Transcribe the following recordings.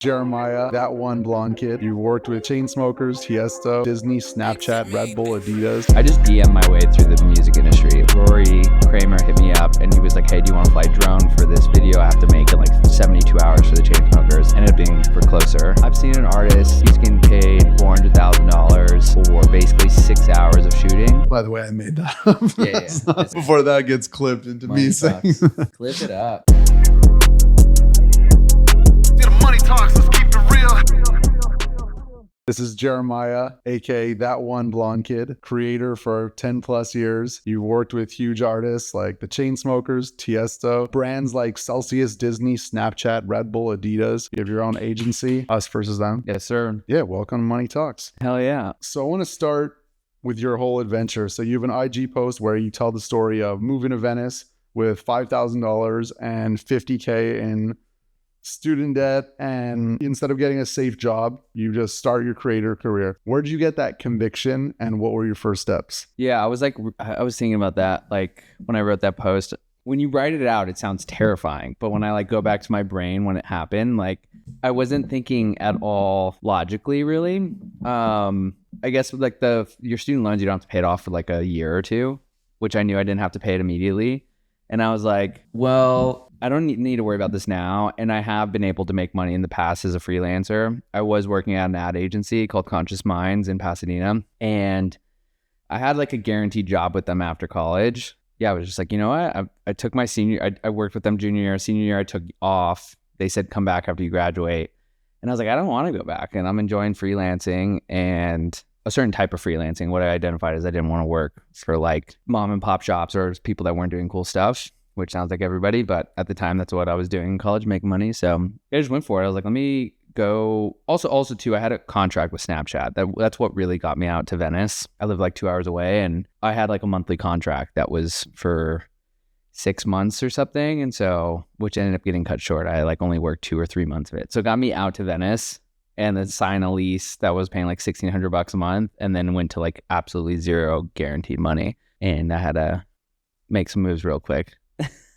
Jeremiah, that one blonde kid. You worked with Chainsmokers, Tiesto, Disney, Snapchat, Red Bull, Adidas. I just DM'd my way through the music industry. Rory Kramer hit me up and he was like, hey, do you want to fly drone for this video I have to make in like 72 hours for the Chainsmokers? Ended up being for Closer. I've seen an artist, he's getting paid $400,000 for basically 6 hours of shooting. By the way, I made that up. Yeah. Before that gets clipped into me saying. Clip it up. This is Jeremiah, aka that one blonde kid, creator for 10 plus years. You've worked with huge artists like the Chainsmokers, Tiesto, brands like Celsius, Disney, Snapchat, Red Bull, Adidas. You have your own agency, us versus them. Yes, sir. Yeah, welcome to Money Talks. Hell yeah. So I want to start with your whole adventure. So you have an IG post where you tell the story of moving to Venice with $5,000 and $50K in student debt, and instead of getting a safe job, you just start your creator career. Where did you get that conviction and what were your first steps? Yeah, I was thinking about that, like when I wrote that post. When you write it out, it sounds terrifying, but when I like go back to my brain when it happened, like I wasn't thinking at all logically, really. I guess with like your student loans, you don't have to pay it off for like a year or two, which I knew I didn't have to pay it immediately. And I was like, well, I don't need to worry about this now. And I have been able to make money in the past as a freelancer. I was working at an ad agency called Conscious Minds in Pasadena. And I had like a guaranteed job with them after college. Yeah, I was just like, you know what? I took my I worked with them junior year. Senior year, I took off. They said, come back after you graduate. And I was like, I don't want to go back. And I'm enjoying freelancing and a certain type of freelancing. What I identified as I didn't want to work for like mom and pop shops or people that weren't doing cool stuff, which sounds like everybody, but at the time that's what I was doing in college, making money. So I just went for it. I was like, let me go. Also too, I had a contract with Snapchat. That's what really got me out to Venice. I lived like 2 hours away and I had like a monthly contract that was for 6 months or something. And so, which ended up getting cut short. I like only worked 2 or 3 months of it. So it got me out to Venice and then sign a lease that was paying like $1,600 a month and then went to like absolutely zero guaranteed money. And I had to make some moves real quick.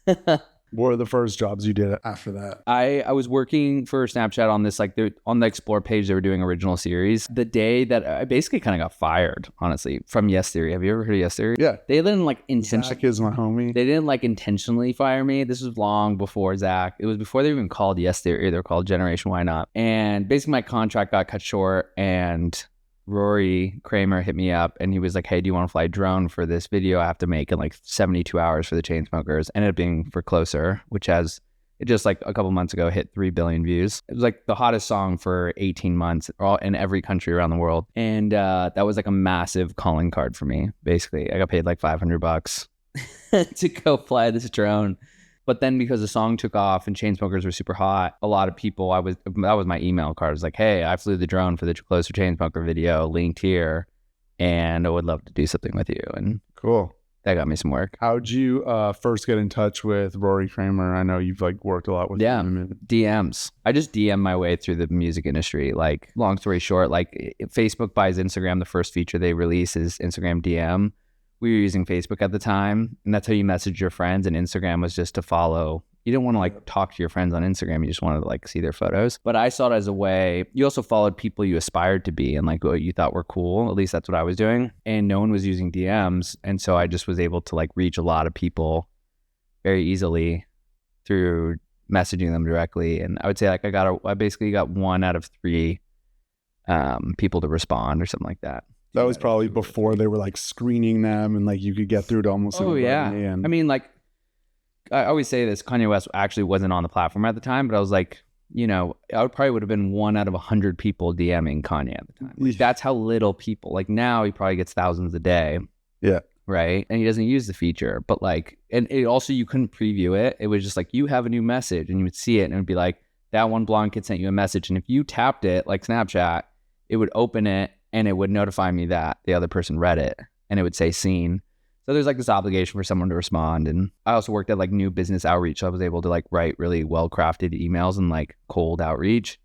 What were the first jobs you did after that? I was working for Snapchat on this, like on the Explore page, they were doing original series. The day that I basically kind of got fired, honestly, from Yes Theory. Have you ever heard of Yes Theory? Yeah. They didn't like intentionally. Zach is my homie. They didn't like intentionally fire me. This was long before Zach. It was before they even called Yes Theory. They were called Generation Why Not. And basically my contract got cut short and Rory Kramer hit me up and he was like, hey, do you want to fly drone for this video I have to make in like 72 hours for the Chainsmokers? Ended up being for Closer, which has it just like a couple months ago hit 3 billion views. It was like the hottest song for 18 months in every country around the world. And that was like a massive calling card for me. Basically, I got paid like $500 to go fly this drone. But then because the song took off and Chainsmokers were super hot, a lot of people, that was my email card. I was like, hey, I flew the drone for the Closer Chainsmoker video, linked here, and I would love to do something with you. And cool. That got me some work. How'd you first get in touch with Rory Kramer? I know you've like worked a lot with him. DMs. I just DM'd my way through the music industry. Like, long story short, like Facebook buys Instagram. The first feature they release is Instagram DM. We were using Facebook at the time, and that's how you message your friends. And Instagram was just to follow. You didn't want to like talk to your friends on Instagram. You just wanted to like see their photos. But I saw it as a way. You also followed people you aspired to be and like what you thought were cool. At least that's what I was doing. And no one was using DMs. And so I just was able to like reach a lot of people very easily through messaging them directly. And I would say like I basically got 1 out of 3 people to respond or something like that. That was probably before they were like screening them and like you could get through to almost anybody. Yeah. And I mean, like I always say this, Kanye West actually wasn't on the platform at the time, but I was like, you know, I would have been 1 out of 100 people DMing Kanye at the time. Like, that's how little people, like now he probably gets thousands a day. Yeah. Right. And he doesn't use the feature, but like, and it also, you couldn't preview it. It was just like, you have a new message and you would see it and it would be like, that one blonde kid sent you a message. And if you tapped it like Snapchat, it would open it and it would notify me that the other person read it and it would say seen. So there's like this obligation for someone to respond. And I also worked at like new business outreach. So I was able to like write really well-crafted emails and like cold outreach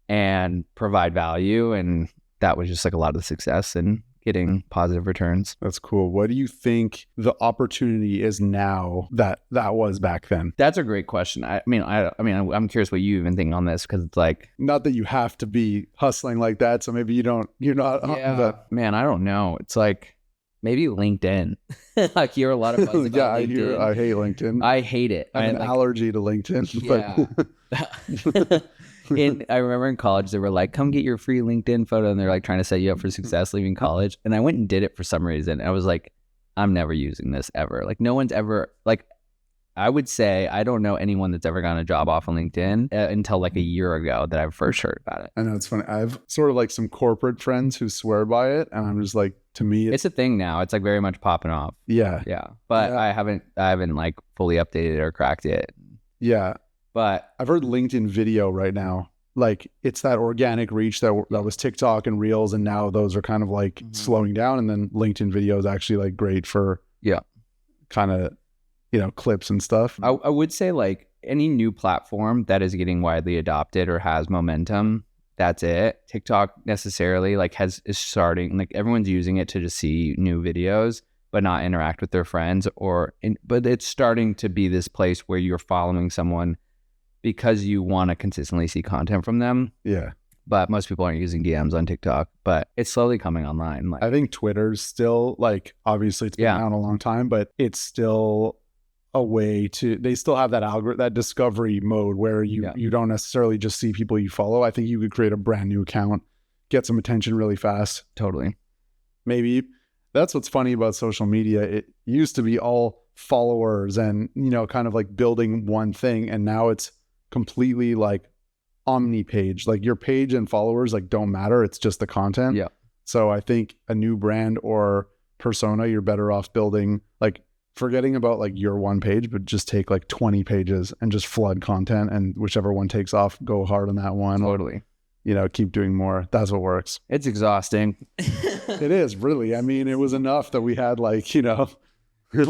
and provide value. And that was just like a lot of the success and getting positive returns. That's cool. What do you think the opportunity is now that was back then? That's a great question. I'm curious what you even think on this, because it's like, not that you have to be hustling like that, so maybe you're not. Man, I don't know. It's like maybe LinkedIn. I hear a lot of buzz about LinkedIn. I hate LinkedIn. I hate it. I have an allergy to LinkedIn. Yeah. I remember in college, they were like, come get your free LinkedIn photo. And they're like trying to set you up for success leaving college. And I went and did it for some reason. I was like, I'm never using this ever. Like no one's ever, like, I would say I don't know anyone that's ever gotten a job off on LinkedIn until like a year ago that I first heard about it. I know, it's funny. I have sort of like some corporate friends who swear by it. And I'm just like, to me, it's a thing now. It's like very much popping off. Yeah. Yeah. But I haven't like fully updated or cracked it. Yeah. But I've heard LinkedIn video right now. Like it's that organic reach that was TikTok and Reels, and now those are kind of like slowing down. And then LinkedIn video is actually like great for kind of, clips and stuff. I would say like any new platform that is getting widely adopted or has momentum, that's it. TikTok necessarily like is starting, like everyone's using it to just see new videos but not interact with their friends, but it's starting to be this place where you're following someone because you want to consistently see content from them. Yeah. But most people aren't using DMs on TikTok, but it's slowly coming online. Like, I think Twitter's still like, obviously it's been out a long time, but it's still a way they still have that that discovery mode where you don't necessarily just see people you follow. I think you could create a brand new account, get some attention really fast. Totally. Maybe that's what's funny about social media. It used to be all followers and, kind of like building one thing. And now it's completely like omni page. Like your page and followers like don't matter. It's just the content. Yeah. So I think a new brand or persona, you're better off building, like forgetting about like your one page, but just take like 20 pages and just flood content, and whichever one takes off, go hard on that one. Totally. Keep doing more. That's what works. It's exhausting. It is, really. I mean, it was enough that we had like,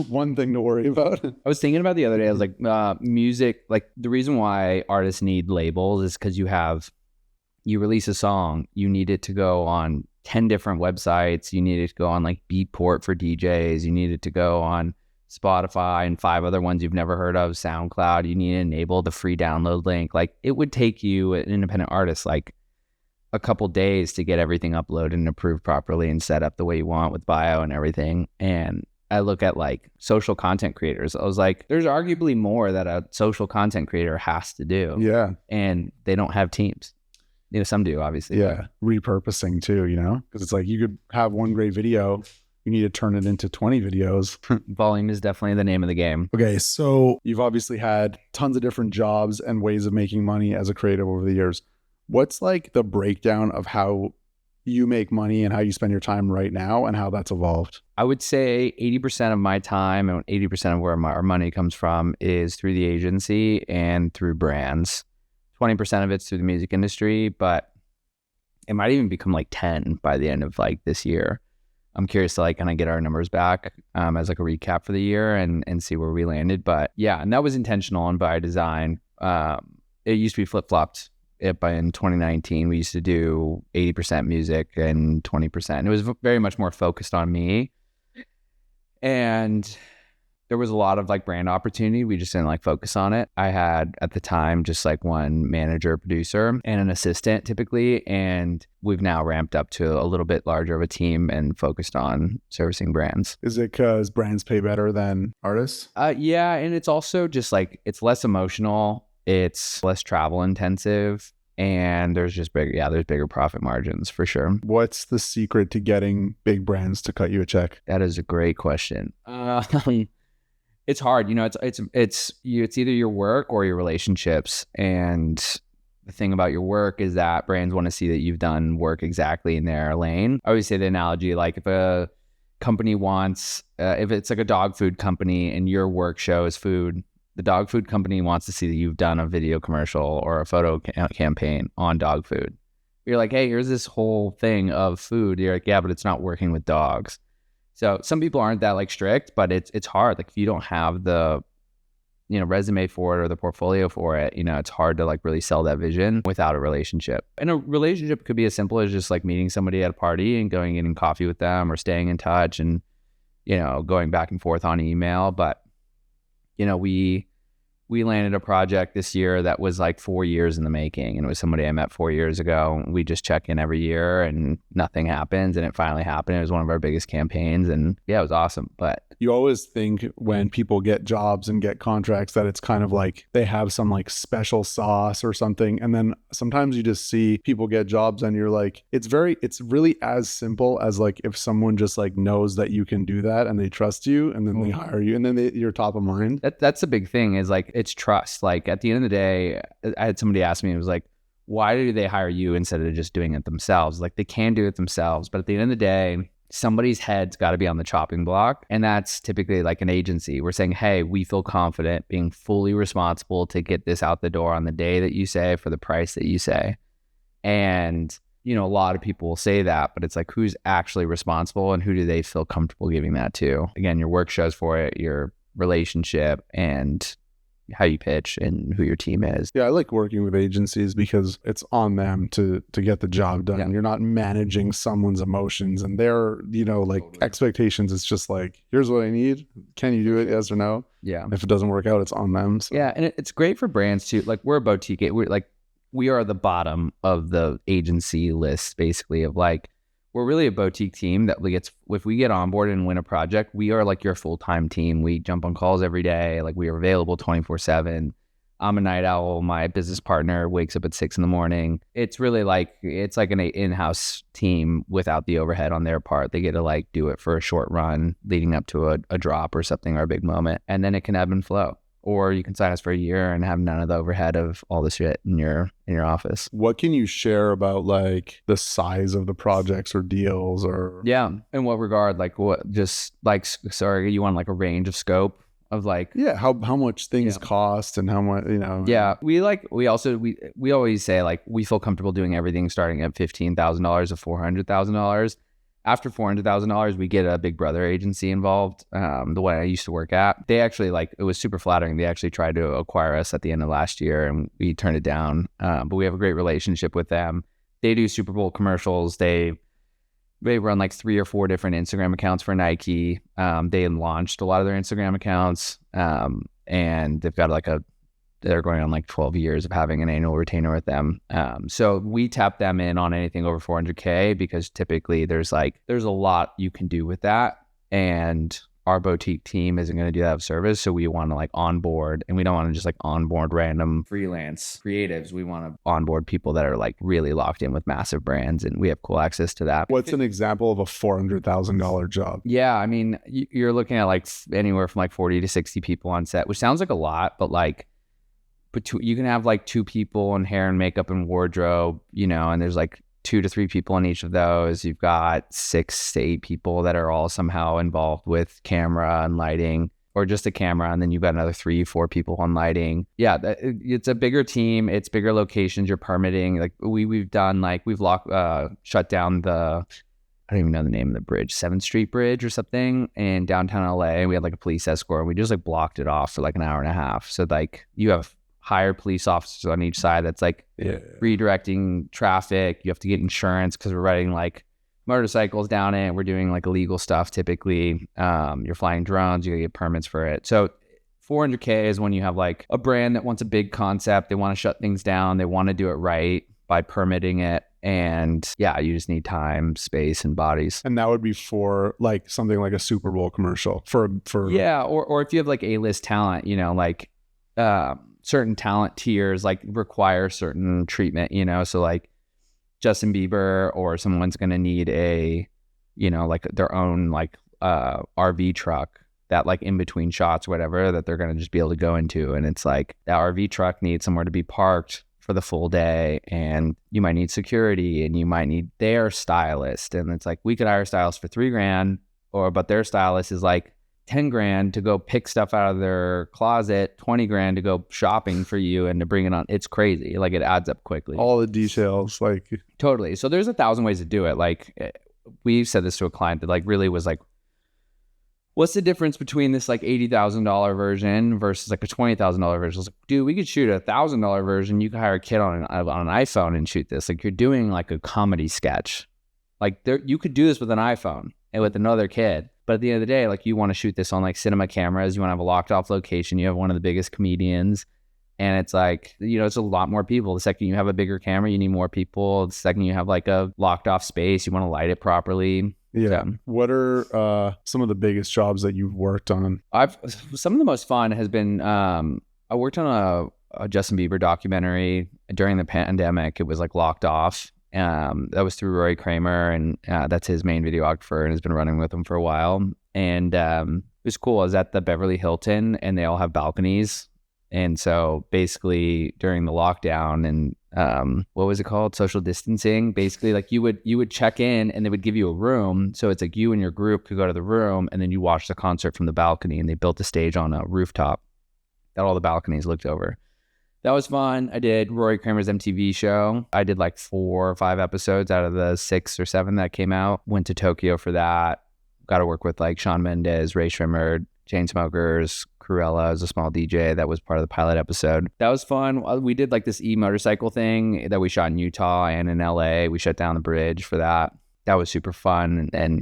one thing to worry about. I was thinking about the other day, I was like, music, like the reason why artists need labels is because you release a song, you need it to go on 10 different websites, you need it to go on like Beatport for DJs, you need it to go on Spotify and 5 other ones you've never heard of, SoundCloud, you need to enable the free download link. Like it would take you, an independent artist, like a couple days to get everything uploaded and approved properly and set up the way you want with bio and everything. And I look at like social content creators. I was like, there's arguably more that a social content creator has to do. Yeah. And they don't have teams. Some do, obviously. Yeah. Repurposing too, because it's like you could have one great video. You need to turn it into 20 videos. Volume is definitely the name of the game. Okay. So you've obviously had tons of different jobs and ways of making money as a creative over the years. What's like the breakdown of how you make money and how you spend your time right now and how that's evolved? I would say 80% of my time and 80% of where our money comes from is through the agency and through brands. 20% of it's through the music industry, but it might even become like 10 by the end of like this year. I'm curious to like kind of get our numbers back as like a recap for the year and see where we landed. But yeah, and that was intentional and by design. It used to be flip-flopped. In 2019, we used to do 80% music and 20%. It was very much more focused on me. And there was a lot of like brand opportunity. We just didn't like focus on it. I had at the time just like one manager, producer, and an assistant typically. And we've now ramped up to a little bit larger of a team and focused on servicing brands. Is it because brands pay better than artists? Yeah. And it's also just like, it's less emotional. It's less travel intensive, and there's just there's bigger profit margins for sure. What's the secret to getting big brands to cut you a check? That is a great question. It's hard, it's either your work or your relationships. And the thing about your work is that brands want to see that you've done work exactly in their lane. I always say the analogy, like if a company wants, if it's like a dog food company and your work shows food, the dog food company wants to see that you've done a video commercial or a photo campaign on dog food. You're like, hey, here's this whole thing of food. You're like, yeah, but it's not working with dogs. So some people aren't that like strict, but it's hard. Like if you don't have the resume for it or the portfolio for it, it's hard to like really sell that vision without a relationship. And a relationship could be as simple as just like meeting somebody at a party and going in and coffee with them or staying in touch and, going back and forth on email. But, we landed a project this year that was like 4 years in the making, and it was somebody I met 4 years ago. We just check in every year and nothing happens, and it finally happened. It was one of our biggest campaigns, and yeah, it was awesome. But you always think when people get jobs and get contracts that it's kind of like they have some like special sauce or something. And then sometimes you just see people get jobs and you're like, it's really as simple as like if someone just like knows that you can do that and they trust you and then they hire you and then you're top of mind. That's the big thing is like, it's trust. Like at the end of the day, I had somebody ask me, it was like, why do they hire you instead of just doing it themselves? Like they can do it themselves, but at the end of the day, somebody's head's got to be on the chopping block. And that's typically like an agency. We're saying, hey, we feel confident being fully responsible to get this out the door on the day that you say for the price that you say. And, a lot of people will say that, but it's like, who's actually responsible and who do they feel comfortable giving that to? Again, your work shows for it, your relationship, and how you pitch and who your team is. Yeah, I like working with agencies because it's on them to get the job done. Yeah. You're not managing someone's emotions and their, expectations. It's just like, here's what I need. Can you do it? Yes or no? Yeah. If it doesn't work out, it's on them. So. Yeah, and it's great for brands too. Like we're a boutique. We are the bottom of the agency list, basically, of like, we're really a boutique team that if we get on board and win a project, we are like your full-time team. We jump on calls every day. Like we are available 24/7. I'm a night owl. My business partner wakes up at 6 a.m. It's really like, it's like an in-house team without the overhead on their part. They get to like do it for a short run leading up to a drop or something or a big moment. And then it can ebb and flow. Or you can sign us for a year and have none of the overhead of all the shit in your office. What can you share about like the size of the projects or deals or? Yeah. In what regard? Like what, just like, sorry, you want like a range of scope of like. Yeah. How much things cost and how much, Yeah. We always say like, we feel comfortable doing everything starting at $15,000 to $400,000. After $400,000, we get a big brother agency involved. The one I used to work at, they actually it was super flattering. They actually tried to acquire us at the end of last year and we turned it down. But we have a great relationship with them. They do Super Bowl commercials. They run like 3 or 4 different Instagram accounts for Nike. They launched a lot of their Instagram accounts. And they've got they're going on like 12 years of having an annual retainer with them. So we tap them in on anything over $400K because typically there's a lot you can do with that. And our boutique team isn't going to do that service. So we want to like onboard, and we don't want to just like onboard random freelance creatives. We want to onboard people that are like really locked in with massive brands, and we have cool access to that. What's an example of a $400,000 job? Yeah. I mean, you're looking at like anywhere from like 40 to 60 people on set, which sounds like a lot, but like, you can have like 2 people in hair and makeup and wardrobe, and there's like 2 to 3 people in each of those. You've got 6 to 8 people that are all somehow involved with camera and lighting, or just a camera. And then you've got another 3, 4 people on lighting. Yeah. It's a bigger team. It's bigger locations. You're permitting. Like we've done we've shut down I don't even know the name of the bridge, 7th Street Bridge or something in downtown LA. We had like a police escort, and we just like blocked it off for like an hour and a half. So like you have hired police officers on each side that's like redirecting traffic. You have to get insurance because we're riding like motorcycles down it. We're doing like illegal stuff typically. You're flying drones, you gotta get permits for it. So $400K is when you have like a brand that wants a big concept. They want to shut things down. They want to do it right by permitting it. And yeah, you just need time, space, and bodies. And that would be for like something like a Super Bowl commercial for yeah, or if you have like A-list talent, certain talent tiers like require certain treatment, so like Justin Bieber or someone's going to need like their own like RV truck that like in between shots, whatever, that they're going to just be able to go into. And it's like that RV truck needs somewhere to be parked for the full day, and you might need security, and you might need their stylist. And it's like, we could hire a stylist for $3,000, but their stylist is like $10,000 to go pick stuff out of their closet, $20,000 to go shopping for you and to bring it on. It's crazy. Like it adds up quickly. All the details, like totally. So there's 1,000 ways to do it. Like we've said this to a client that like really was like, what's the difference between this like $80,000 version versus like a $20,000 version? I was like, dude, we could shoot a $1,000 version. You could hire a kid on an iPhone and shoot this. Like you're doing like a comedy sketch. Like you could do this with an iPhone and with another kid. But at the end of the day, like you want to shoot this on like cinema cameras. You want to have a locked off location. You have one of the biggest comedians. And it's like, you know, it's a lot more people. The second you have a bigger camera, you need more people. The second you have like a locked off space, you want to light it properly. Yeah. What are some of the biggest jobs that you've worked on? Some of the most fun has been, I worked on a Justin Bieber documentary during the pandemic. It was like locked off. That was through Roy Kramer, and that's his main videographer and has been running with him for a while. And it was cool. I was at the Beverly Hilton and they all have balconies. And so basically during the lockdown and what was it called? Social distancing. Basically like you would check in and they would give you a room. So it's like you and your group could go to the room and then you watch the concert from the balcony, and they built a stage on a rooftop that all the balconies looked over. That was fun. I did Roy Kramer's MTV show. I did like 4 or 5 episodes out of the 6 or 7 that came out. Went to Tokyo for that. Got to work with like Shawn Mendes, Ray Shrimmer, Chainsmokers, Cruella as a small DJ. That was part of the pilot episode. That was fun. We did like this e-motorcycle thing that we shot in Utah and in LA. We shut down the bridge for that. That was super fun, and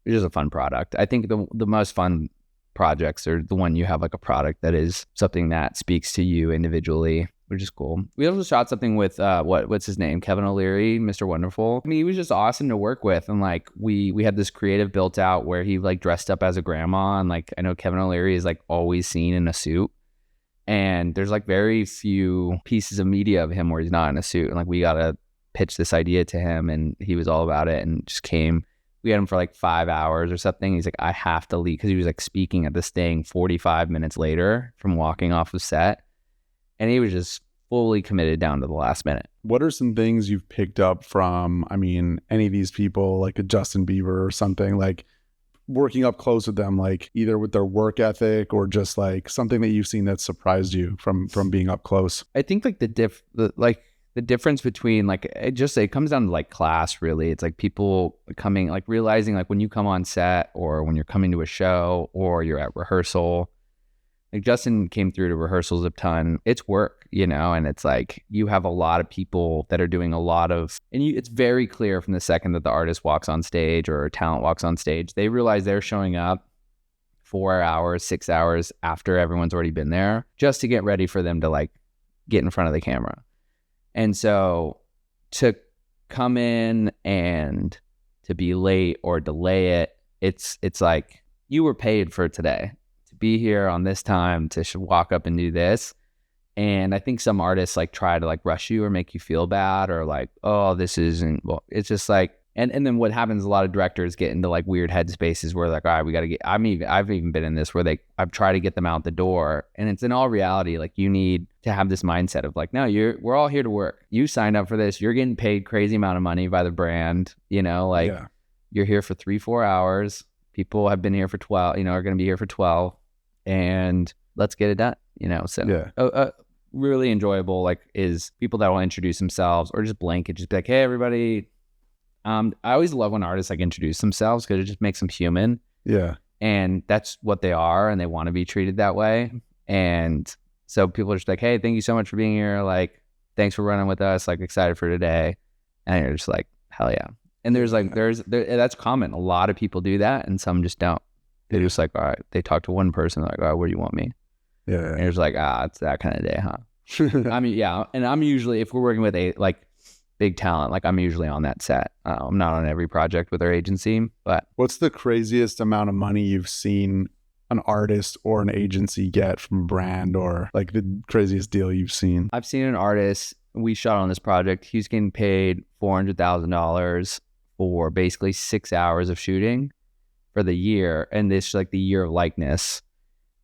it was just a fun product. I think the most fun projects are the one you have like a product that is something that speaks to you individually, which is cool. We also shot something with what's his name? Kevin O'Leary, Mr. Wonderful. I mean, he was just awesome to work with. And like we had this creative built out where he like dressed up as a grandma. And like I know Kevin O'Leary is like always seen in a suit. And there's like very few pieces of media of him where he's not in a suit. And like we gotta pitch this idea to him, and he was all about it and just came. We had him for like 5 hours or something. He's like, I have to leave, because he was like speaking at this thing 45 minutes later from walking off of set. And he was just fully committed down to the last minute. What are some things you've picked up from, I mean, any of these people, like a Justin Bieber or something, like working up close with them, like either with their work ethic or just like something that you've seen that surprised you from being up close? I think like the difference between like it comes down to like class, really. It's like people coming, like realizing like when you come on set or when you're coming to a show or you're at rehearsal. Like Justin came through to rehearsals a ton. It's work, you know, and it's like you have a lot of people that are doing a lot of, and it's very clear from the second that the artist walks on stage or talent walks on stage, they realize they're showing up 4 hours, 6 hours after everyone's already been there just to get ready for them to like get in front of the camera. And so to come in and to be late or delay it, it's like you were paid for today to be here on this time to walk up and do this. And I think some artists like try to like rush you or make you feel bad or like, oh, this isn't, well, it's just like, and then what happens, a lot of directors get into like weird headspaces where like, all right, we got to get, I've even been in this where I've tried to get them out the door, and it's in all reality, like you need to have this mindset of like, no, we're all here to work. You signed up for this. You're getting paid crazy amount of money by the brand, you know, like You're here for 3-4 hours. People have been here for 12, you know, are going to be here for 12, and let's get it done, you know? So really enjoyable, like is people that will introduce themselves or just blanket, just be like, hey, everybody. I always love when artists like introduce themselves because it just makes them human. Yeah. And that's what they are, and they want to be treated that way. And so people are just like, hey, thank you so much for being here. Like, thanks for running with us. Like, excited for today. And you're just like, hell yeah. And there's like, that's common. A lot of people do that, and some just don't. They're just like, all right, they talk to one person, they're like, all right, where do you want me? Yeah. And it's like, it's that kind of day, huh? I mean, yeah. And I'm usually, if we're working with a like big talent, like I'm usually on that set. I'm not on every project with our agency, but. What's the craziest amount of money you've seen an artist or an agency get from a brand, or like the craziest deal you've seen? I've seen an artist, we shot on this project, he's getting paid $400,000 for basically 6 hours of shooting for the year, and this like the year of likeness.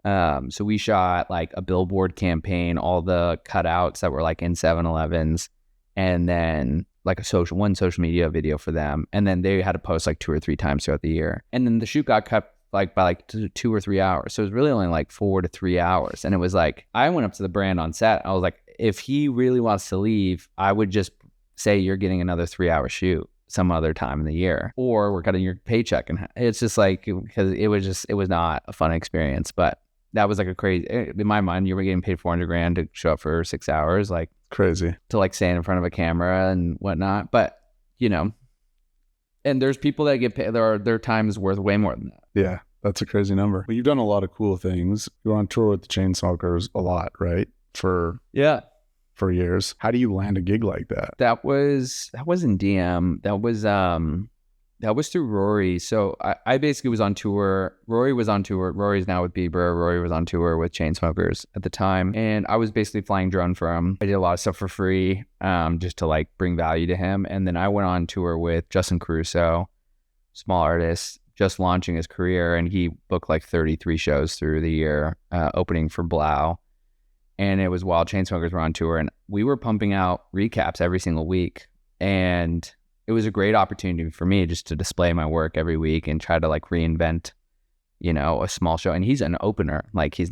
So we shot like a billboard campaign, all the cutouts that were like in 7-Elevens, and then like one social media video for them, and then they had to post like 2 or 3 times throughout the year, and then the shoot got cut like by like 2 or 3 hours, so it was really only like 4 to 3 hours. And it was like, I went up to the brand on set, I was like, if he really wants to leave, I would just say you're getting another 3-hour shoot, some other time in the year, or we're cutting your paycheck. And it's just like, because it was not a fun experience. But that was like a crazy, in my mind, you were getting paid $400,000 to show up for 6 hours, like Crazy. to like stand in front of a camera and whatnot. But, you know, and there's people that get paid, their time is worth way more than that. Yeah, that's a crazy number. But you've done a lot of cool things. You're on tour with the Chainsmokers a lot, right? For years. How do you land a gig like that? That was in DM. That was through Rory. So I basically was on tour. Rory was on tour. Rory's now with Bieber. Rory was on tour with Chainsmokers at the time. And I was basically flying drone for him. I did a lot of stuff for free, just to like bring value to him. And then I went on tour with Justin Caruso, small artist, just launching his career. And he booked like 33 shows through the year, opening for Blau. And it was while Chainsmokers were on tour. And we were pumping out recaps every single week. And it was a great opportunity for me just to display my work every week and try to like reinvent, you know, a small show. And he's an opener, like doesn't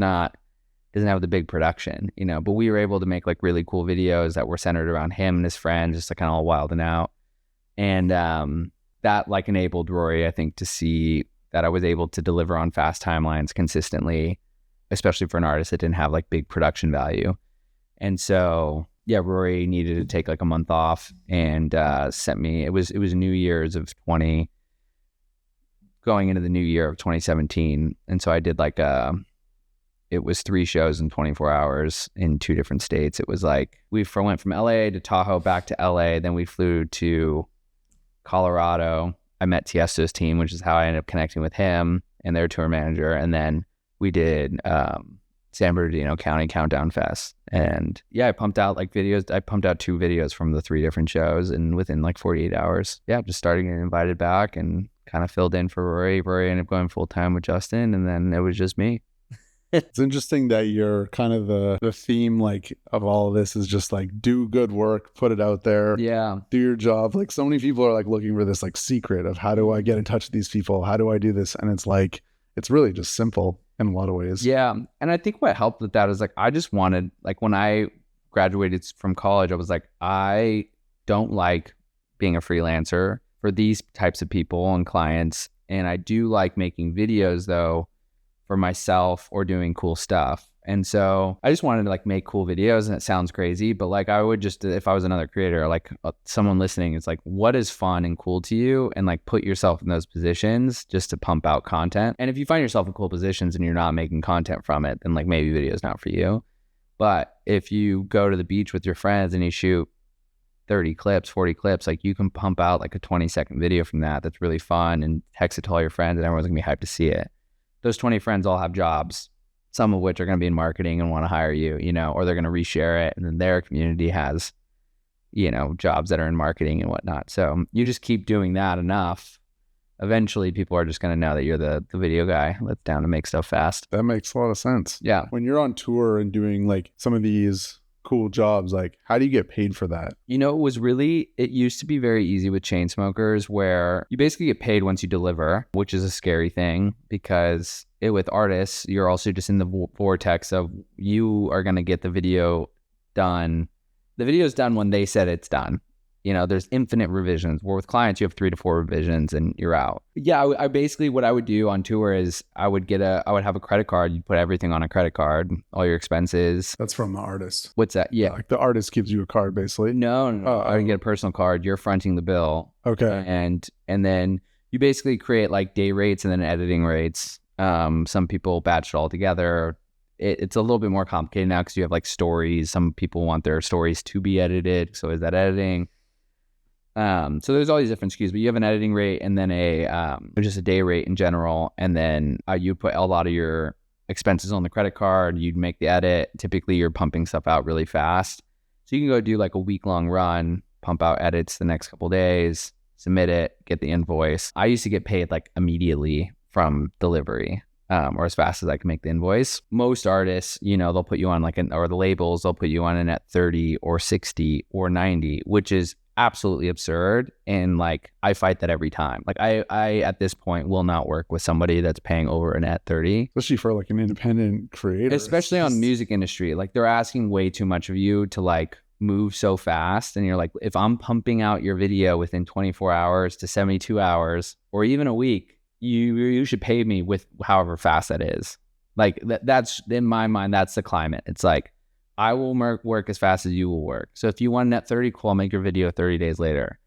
have the big production, you know, but we were able to make like really cool videos that were centered around him and his friends, just like kind of all wild and out. And that like enabled Rory, I think, to see that I was able to deliver on fast timelines consistently, especially for an artist that didn't have like big production value. And so yeah, Rory needed to take like a month off and sent me, it was New Year's of going into the new year of 2017. And so I did like it was 3 shows in 24 hours in 2 different states. It was like, went from LA to Tahoe, back to LA. Then we flew to Colorado. I met Tiesto's team, which is how I ended up connecting with him and their tour manager. And then we did San Bernardino County Countdown Fest. And yeah, I pumped out like videos. I pumped out 2 videos from the 3 different shows, and within like 48 hours, yeah, just started getting invited back and kind of filled in for Rory. Rory ended up going full time with Justin, and then it was just me. It's interesting that you're kind of the theme like of all of this is just like do good work, put it out there, do your job. Like so many people are like looking for this like secret of how do I get in touch with these people? How do I do this? And it's like, it's really just simple in a lot of ways. Yeah. And I think what helped with that is like, I just wanted, like when I graduated from college, I was like, I don't like being a freelancer for these types of people and clients. And I do like making videos though for myself or doing cool stuff. And so I just wanted to like make cool videos, and it sounds crazy, but like I would just, if I was another creator, like someone listening, it's like, what is fun and cool to you? And like put yourself in those positions just to pump out content. And if you find yourself in cool positions and you're not making content from it, then like maybe video is not for you. But if you go to the beach with your friends and you shoot 30 clips, 40 clips, like you can pump out like a 20-second video from that that's really fun and text it to all your friends, and everyone's gonna be hyped to see it. Those 20 friends all have jobs, some of which are going to be in marketing and want to hire you, you know, or they're going to reshare it. And then their community has, you know, jobs that are in marketing and whatnot. So you just keep doing that enough. Eventually people are just going to know that you're the video guy that's down to make stuff fast. That makes a lot of sense. Yeah. When you're on tour and doing like some of these cool jobs, like how do you get paid for that? You know, it used to be very easy with Chainsmokers, where you basically get paid once you deliver, which is a scary thing because with artists, you're also just in the vortex of you are going to get the video done. The video's done when they said it's done. You know, there's infinite revisions. Where with clients, you have 3 to 4 revisions and you're out. Yeah, I basically, what I would do on tour is I would have a credit card. You put everything on a credit card, all your expenses. That's from the artist. What's that? Yeah. Like the artist gives you a card basically. No. I would get a personal card. You're fronting the bill. Okay. And then you basically create like day rates and then editing rates. Some people batch it all together. It's a little bit more complicated now because you have like stories. Some people want their stories to be edited. So is that editing? So there's all these different SKUs, but you have an editing rate and then just a day rate in general. And then you put a lot of your expenses on the credit card. You'd make the edit. Typically you're pumping stuff out really fast. So you can go do like a week-long run, pump out edits the next couple days, submit it, get the invoice. I used to get paid like immediately from delivery, or as fast as I can make the invoice. Most artists, you know, they'll put you on or the labels, they'll put you on at 30 or 60 or 90, which is absolutely absurd. And like, I fight that every time. Like I at this point will not work with somebody that's paying over an at 30. Especially for like an independent creator. Especially on music industry. Like they're asking way too much of you to like move so fast, and you're like, if I'm pumping out your video within 24 hours to 72 hours or even a week, you should pay me with however fast that is. Like that's in my mind, that's the climate. It's like, I will work as fast as you will work. So if you want net 30, cool, I'll make your video 30 days later.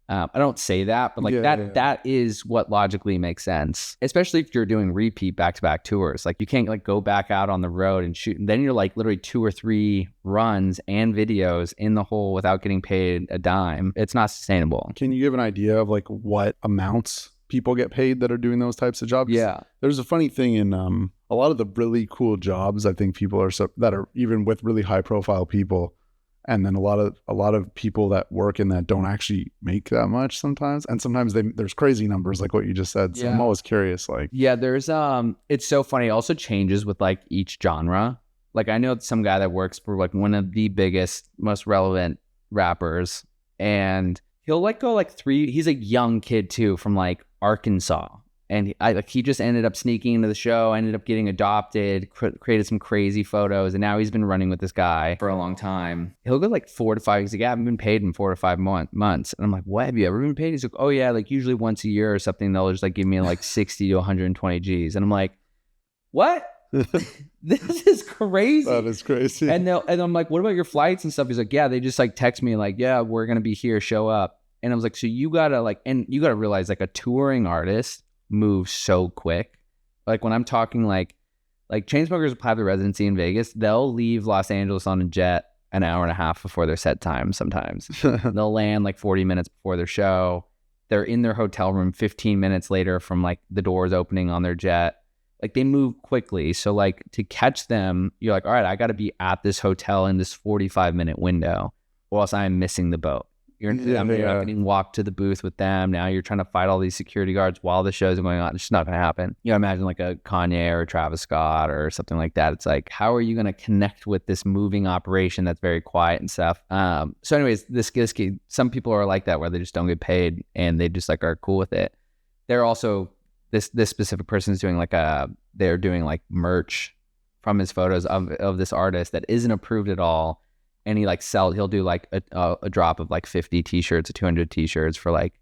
I don't say that, but like that is what logically makes sense, especially if you're doing repeat back-to-back tours. Like you can't like go back out on the road and shoot. And then you're like literally 2 or 3 runs and videos in the hole without getting paid a dime. It's not sustainable. Can you give an idea of like what amounts people get paid that are doing those types of jobs? Yeah. There's a funny thing in a lot of the really cool jobs, I think people are that are even with really high profile people. And then a lot of people that work in that don't actually make that much sometimes. And sometimes there's crazy numbers like what you just said. So I'm always curious. Like, yeah, there's it's so funny. It also changes with like each genre. Like I know some guy that works for like one of the biggest, most relevant rappers, and he'll like go like 3. He's a young kid too from like Arkansas. And he just ended up sneaking into the show, ended up getting adopted, created some crazy photos, and now he's been running with this guy for a long time. He'll go like 4 to 5. He's like, I haven't been paid in 4 to 5 months. And I'm like, what? Have you ever been paid? He's like, oh yeah, like usually once a year or something, they'll just like give me like 60 to 120 G's. And I'm like, what? This is crazy. That is crazy. And I'm like, what about your flights and stuff? He's like, yeah, they just like text me like, yeah, we're going to be here, show up. And I was like, so you got to realize like a touring artist moves so quick. Like when I'm talking like Chainsmokers have their residency in Vegas, they'll leave Los Angeles on a jet an hour and a half before their set time sometimes. They'll land like 40 minutes before their show. They're in their hotel room 15 minutes later from like the doors opening on their jet. Like they move quickly. So like to catch them, you're like, all right, I got to be at this hotel in this 45-minute window or else I'm missing the boat. You're not getting walked to the booth with them. Now you're trying to fight all these security guards while the show's going on. It's just not going to happen. You know, imagine like a Kanye or a Travis Scott or something like that. It's like, how are you going to connect with this moving operation that's very quiet and stuff? So anyways, this some people are like that where they just don't get paid and they just like are cool with it. They're also, this specific person is doing like they're doing like merch from his photos of this artist that isn't approved at all. And he'll do like a drop of like 50 t-shirts or 200 t-shirts for like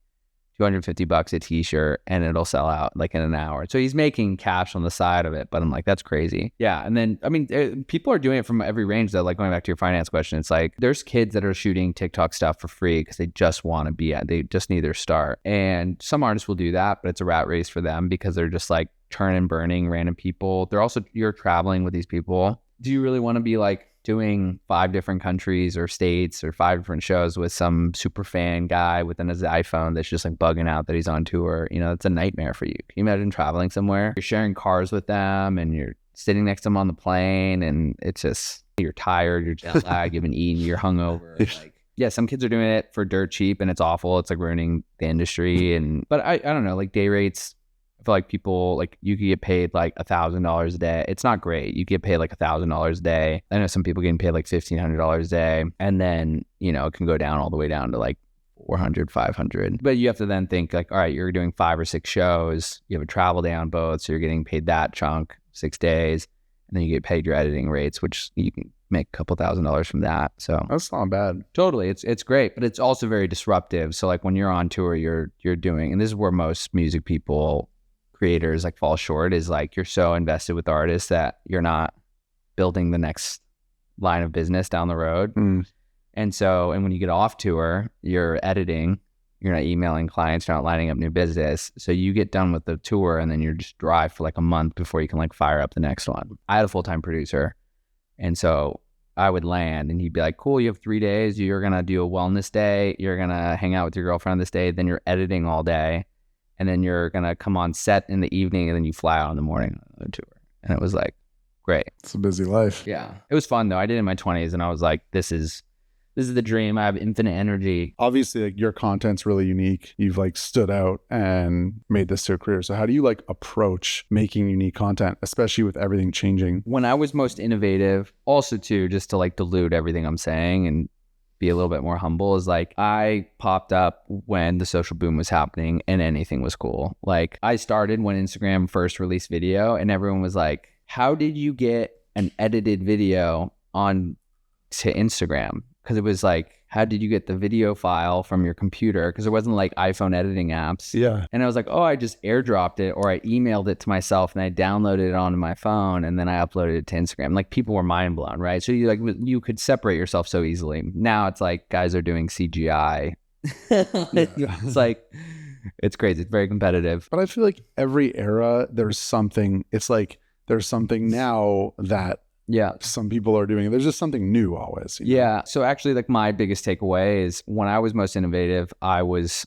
$250 a t-shirt, and it'll sell out like in an hour. So he's making cash on the side of it, but I'm like, that's crazy. Yeah. And then, I mean, people are doing it from every range though. Like going back to your finance question, it's like, there's kids that are shooting TikTok stuff for free because they just want to they just need their start. And some artists will do that, but it's a rat race for them because they're just like churn and burning random people. You're traveling with these people. Do you really want to be like doing 5 different countries or states or 5 different shows with some super fan guy with his iPhone that's just like bugging out that he's on tour? You know, it's a nightmare for you. Can you imagine traveling somewhere? You're sharing cars with them and you're sitting next to them on the plane, and it's just, you're tired, you're jet lagged, you haven't eaten, you're hungover. Like, yeah, some kids are doing it for dirt cheap and it's awful. It's like ruining the industry. But I don't know, like day rates, I feel like people, like you could get paid like $1,000 a day. It's not great. You get paid like $1,000 a day. I know some people getting paid like $1,500 a day. And then, you know, it can go down all the way down to like 400, 500. But you have to then think like, all right, you're doing 5 or 6 shows. You have a travel day on both. So you're getting paid that chunk, 6 days. And then you get paid your editing rates, which you can make a couple $1,000s from that. So that's not bad. Totally. It's great, but it's also very disruptive. So like when you're on tour, you're doing, and this is where most music people, creators like fall short, is like you're so invested with artists that you're not building the next line of business down the road. And when you get off tour, you're editing, you're not emailing clients, you're not lining up new business. So you get done with the tour and then you're just dry for like a month before you can like fire up the next one. I had a full-time producer, and so I would land and he'd be like, cool, you have 3 days, you're gonna do a wellness day, you're gonna hang out with your girlfriend this day, then you're editing all day, and then you're going to come on set in the evening, and then you fly out in the morning on the tour. And it was like, great. It's a busy life. Yeah. It was fun though. I did it in my 20s and I was like, this is the dream. I have infinite energy. Obviously, like, your content's really unique. You've like stood out and made this to a career. So how do you like approach making unique content, especially with everything changing? When I was most innovative, also too, just to like dilute everything I'm saying and be a little bit more humble, is like I popped up when the social boom was happening and anything was cool. Like I started when Instagram first released video and everyone was like, how did you get an edited video on to Instagram? because it was like, how did you get the video file from your computer? Because there wasn't like iPhone editing apps. Yeah. And I was like, oh, I just airdropped it, or I emailed it to myself and I downloaded it onto my phone and then I uploaded it to Instagram. Like, people were mind blown, right? So you could separate yourself so easily. Now it's like guys are doing CGI. It's like, it's crazy. It's very competitive. But I feel like every era, there's something. It's like there's something now that some people are doing. There's just something new always. Yeah. So actually, like, my biggest takeaway is when I was most innovative, I was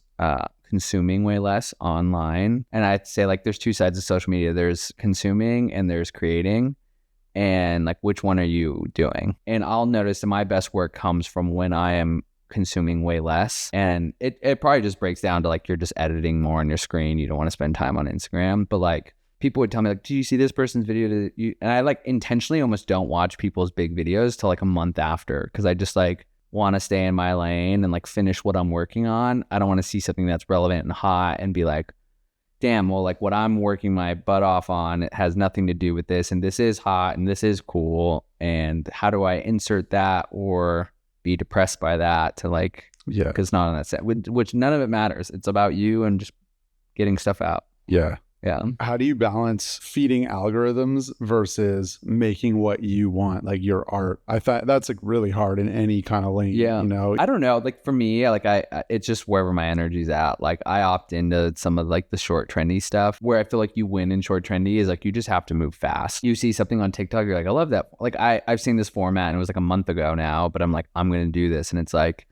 consuming way less online. And I'd say, like, there's two sides of social media. There's consuming and there's creating. And like, which one are you doing? And I'll notice that my best work comes from when I am consuming way less. And it probably just breaks down to like, you're just editing more on your screen. You don't want to spend time on Instagram. But like, people would tell me like, do you see this person's video? And I like intentionally almost don't watch people's big videos till like a month after, because I just like want to stay in my lane and like finish what I'm working on. I don't want to see something that's relevant and hot and be like, damn, well, like what I'm working my butt off on, it has nothing to do with this, and this is hot and this is cool, and how do I insert that or be depressed by that to like, because not on that set, which none of it matters. It's about you and just getting stuff out. Yeah. How do you balance feeding algorithms versus making what you want, like your art? I thought that's like really hard in any kind of lane. Yeah. You know, I don't know. Like for me, like I it's just wherever my energy's at. Like I opt into some of like the short trendy stuff where I feel like you win in short trendy is like, you just have to move fast. You see something on TikTok, you're like, I love that. Like I've seen this format and it was like a month ago now, but I'm like, I'm going to do this. And it's like,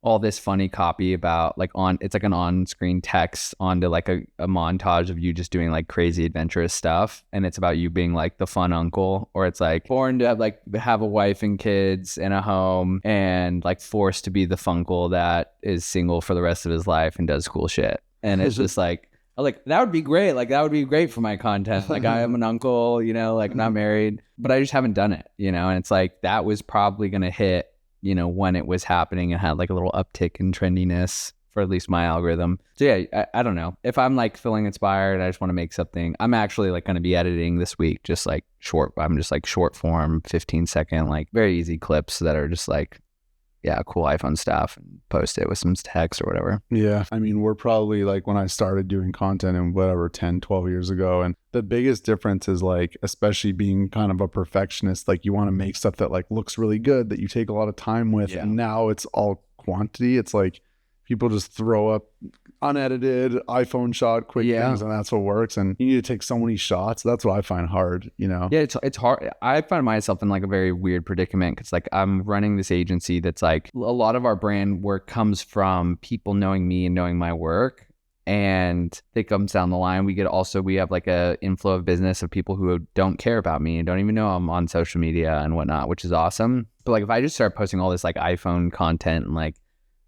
all this funny copy about like it's like an on-screen text onto like a montage of you just doing like crazy adventurous stuff, and it's about you being like the fun uncle, or it's like born to have a wife and kids and a home, and like forced to be the funkle that is single for the rest of his life and does cool shit. And it's just like, that would be great. Like that would be great for my content. Like I am an uncle, you know, like not married, but I just haven't done it, you know. And it's like, that was probably gonna hit, you know, when it was happening, and had like a little uptick in trendiness for at least my algorithm. So yeah, I don't know. If I'm like feeling inspired, I just want to make something. I'm actually like going to be editing this week, just like short form, 15-second, like very easy clips that are just like, cool iPhone stuff, and post it with some text or whatever. Yeah. I mean, we're probably like when I started doing content and whatever, 10, 12 years ago. And the biggest difference is like, especially being kind of a perfectionist, like you want to make stuff that like looks really good, that you take a lot of time with. Yeah. And now it's all quantity. It's like people just throw up unedited iPhone shot quick things, and that's what works. And you need to take so many shots. That's what I find hard, you know? Yeah, it's hard. I find myself in like a very weird predicament, because like I'm running this agency that's like, a lot of our brand work comes from people knowing me and knowing my work. And it comes down the line. We have like a inflow of business of people who don't care about me and don't even know I'm on social media and whatnot, which is awesome. But like if I just start posting all this like iPhone content and like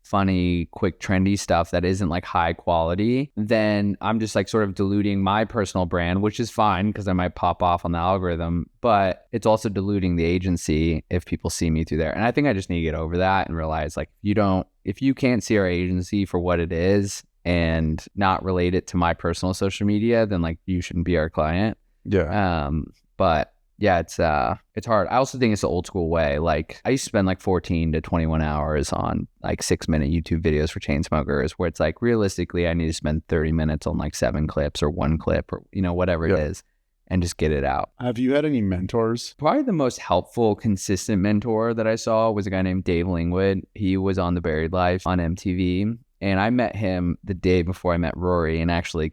funny, quick, trendy stuff that isn't like high quality, then I'm just like sort of diluting my personal brand, which is fine because I might pop off on the algorithm, but it's also diluting the agency if people see me through there. And I think I just need to get over that and realize like, if you can't see our agency for what it is and not relate it to my personal social media, then like you shouldn't be our client. Yeah. But yeah, it's hard. I also think it's the old school way. Like I used to spend like 14 to 21 hours on like 6-minute YouTube videos for Chainsmokers, where it's like realistically I need to spend 30 minutes on like 7 clips or 1 clip or, you know, whatever it is, and just get it out. Have you had any mentors? Probably the most helpful, consistent mentor that I saw was a guy named Dave Lingwood. He was on The Buried Life on MTV. And I met him the day before I met Rory, and actually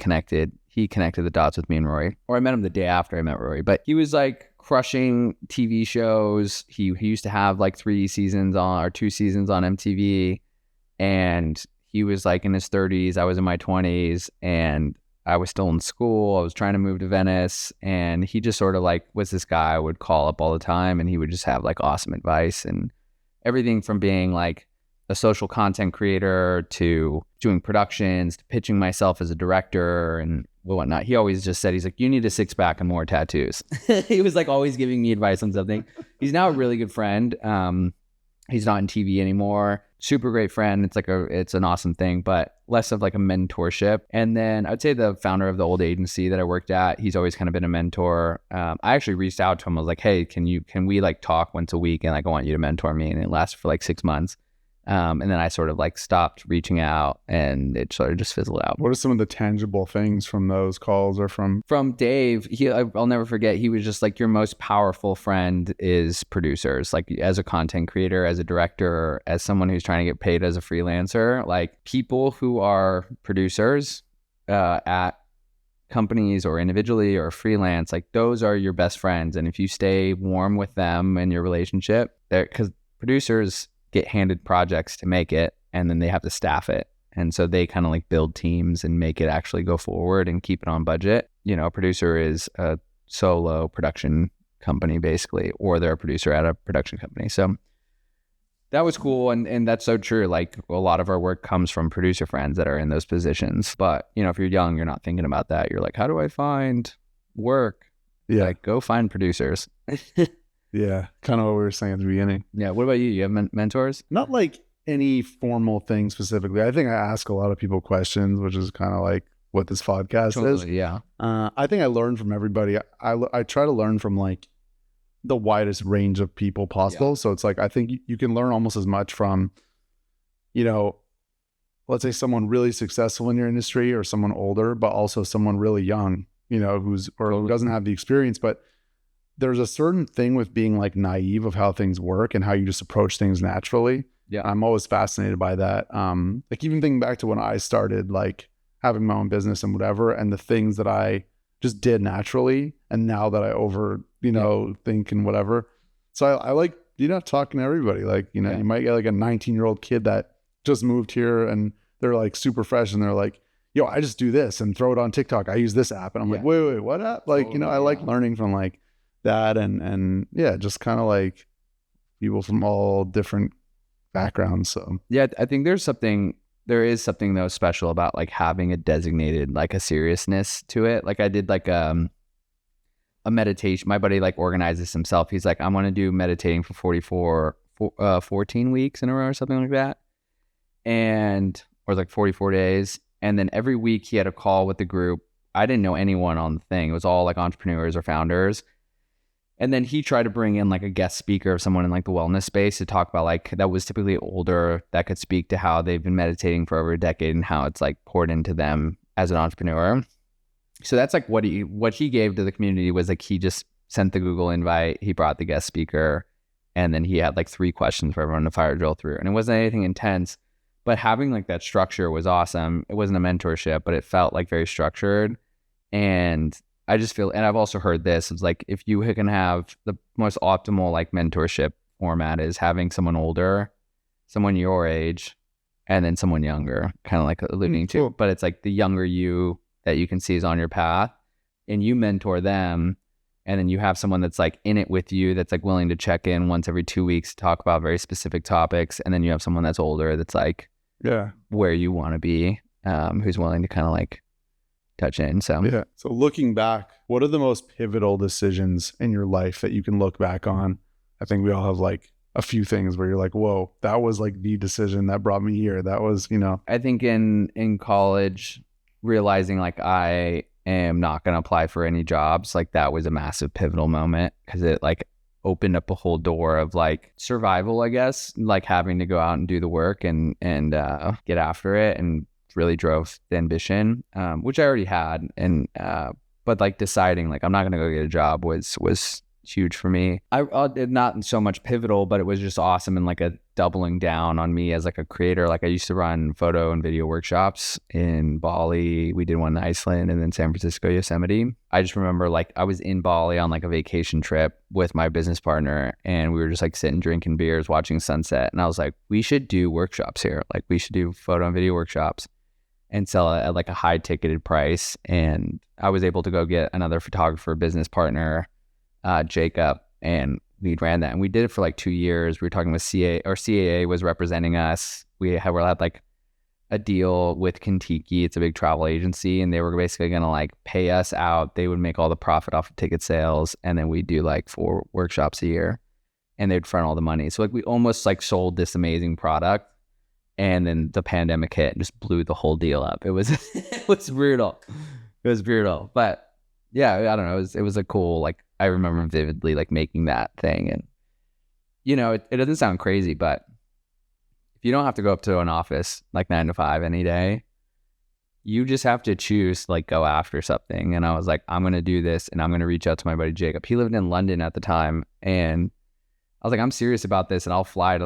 he connected the dots with me and Rory. Or I met him the day after I met Rory. But he was like crushing TV shows. He used to have like 2 seasons on MTV. And he was like in his 30s. I was in my 20s, and I was still in school. I was trying to move to Venice. And he just sort of like was this guy I would call up all the time, and he would just have like awesome advice, and everything from being like a social content creator to doing productions to pitching myself as a director and whatnot. He always just said, he's like, you need a 6-pack and more tattoos. He was like always giving me advice on something. He's now a really good friend. And He's not in TV anymore. Super great friend. It's an awesome thing, but less of like a mentorship. And then I'd say the founder of the old agency that I worked at, he's always kind of been a mentor. I actually reached out to him. I was like, hey, can we like talk once a week? And like, I want you to mentor me. And it lasted for like 6 months. And then I sort of like stopped reaching out and it sort of just fizzled out. What are some of the tangible things from those calls or from Dave? I'll never forget. He was just like, your most powerful friend is producers. Like as a content creator, as a director, as someone who's trying to get paid as a freelancer, like people who are producers at companies or individually or freelance, like those are your best friends. And if you stay warm with them in your relationship, because producers get handed projects to make it and then they have to staff it. And so they kind of like build teams and make it actually go forward and keep it on budget. You know, a producer is a solo production company basically, or they're a producer at a production company. So that was cool. And that's so true. Like a lot of our work comes from producer friends that are in those positions. But, you know, if you're young, you're not thinking about that. You're like, how do I find work? Yeah. Like go find producers. Yeah, kind of what we were saying at the beginning. Yeah. What about you? You have mentors? Not like any formal thing specifically. I think I ask a lot of people questions, which is kind of like what this podcast is. Yeah. I think I learn from everybody. I try to learn from like the widest range of people possible. Yeah. So it's like, I think you can learn almost as much from, you know, let's say someone really successful in your industry or someone older, but also someone really young, you know, who doesn't have the experience, but there's a certain thing with being like naive of how things work and how you just approach things naturally. Yeah. I'm always fascinated by that. Like even thinking back to when I started like having my own business and whatever, and the things that I just did naturally. And now that I think and whatever. So I like, you know, talking to everybody, like, you know, you might get like a 19-year-old kid that just moved here and they're like super fresh and they're like, yo, I just do this and throw it on TikTok. I use this app. And I'm like, wait, what app? Like, you know, I like learning from like that and yeah, just kind of like people from all different backgrounds. So yeah, I think there is something though special about like having a designated, like a seriousness to it. Like I did like a meditation. My buddy like organizes himself. He's like, I'm going to do meditating for 14 weeks in a row or something like that. Or like 44 days. And then every week he had a call with the group. I didn't know anyone on the thing. It was all like entrepreneurs or founders. And then he tried to bring in like a guest speaker of someone in like the wellness space to talk about like that was typically older, that could speak to how they've been meditating for over a decade and how it's like poured into them as an entrepreneur. So that's like what he gave to the community was like he just sent the Google invite, he brought the guest speaker, and then he had like 3 questions for everyone to fire drill through. And it wasn't anything intense, but having like that structure was awesome. It wasn't a mentorship, but it felt like very structured. And I just feel, and I've also heard this, it's like if you can have the most optimal like mentorship format is having someone older, someone your age, and then someone younger, kind of like alluding to, but it's like the younger you that you can see is on your path and you mentor them. And then you have someone that's like in it with you, that's like willing to check in once every 2 weeks to talk about very specific topics. And then you have someone that's older, that's like, where you want to be, who's willing to kind of like touch in. So looking back, what are the most pivotal decisions in your life that you can look back on? I think we all have like a few things where you're like, whoa, that was like the decision that brought me here. That was, you know, I think in college, realizing like I am not going to apply for any jobs, like that was a massive pivotal moment because it like opened up a whole door of like survival, I guess, like having to go out and do the work and get after it, and really drove the ambition, which I already had. And but like deciding like I'm not going to go get a job was huge for me. I not so much pivotal, but it was just awesome and like a doubling down on me as like a creator. Like I used to run photo and video workshops in Bali. We did one in Iceland and then San Francisco, Yosemite. I just remember like I was in Bali on like a vacation trip with my business partner and we were just like sitting drinking beers, watching sunset. And I was like, we should do workshops here. Like we should do photo and video workshops and sell it at like a high ticketed price. And I was able to go get another photographer business partner, Jacob, and we ran that and we did it for like 2 years. We were talking with CAA was representing us. We had like a deal with Kentucky. It's a big travel agency and they were basically going to like pay us out. They would make all the profit off of ticket sales and then we'd do like 4 workshops a year. and they'd front all the money. So like we almost like sold this amazing product, and then the pandemic hit and just blew the whole deal up. It was it was brutal. It was brutal. But yeah, I don't know. It was a cool, like, I remember vividly like making that thing. And you know, it doesn't sound crazy, but if you don't have to go up to an office like 9 to 5 any day, you just have to choose to like go after something. And I was like, I'm going to do this, and I'm going to reach out to my buddy Jacob. He lived in London at the time, and I was like, I'm serious about this, and I'll fly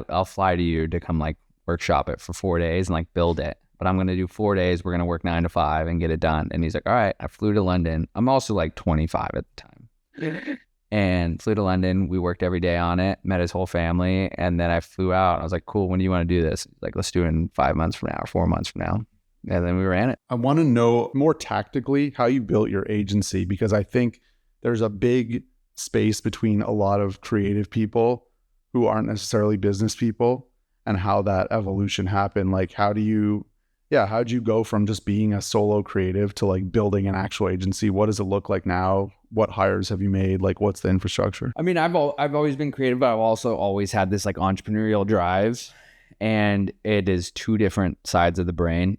to you to come like workshop it for 4 days and like build it. But I'm going to do 4 days. We're going to work 9 to 5 and get it done. And he's like, all right. I flew to London. I'm also like 25 at the time. And flew to London. We worked every day on it, met his whole family. And then I flew out. I was like, cool, when do you want to do this? He's like, let's do it in 5 months from now or 4 months from now. And then we ran it. I want to know more tactically how you built your agency, because I think there's a big space between a lot of creative people who aren't necessarily business people, and how that evolution happened. Like, how'd you go from just being a solo creative to like building an actual agency? What does it look like now? What hires have you made? Like, what's the infrastructure? I mean, I've always been creative, but I've also always had this like entrepreneurial drive, and it is two different sides of the brain,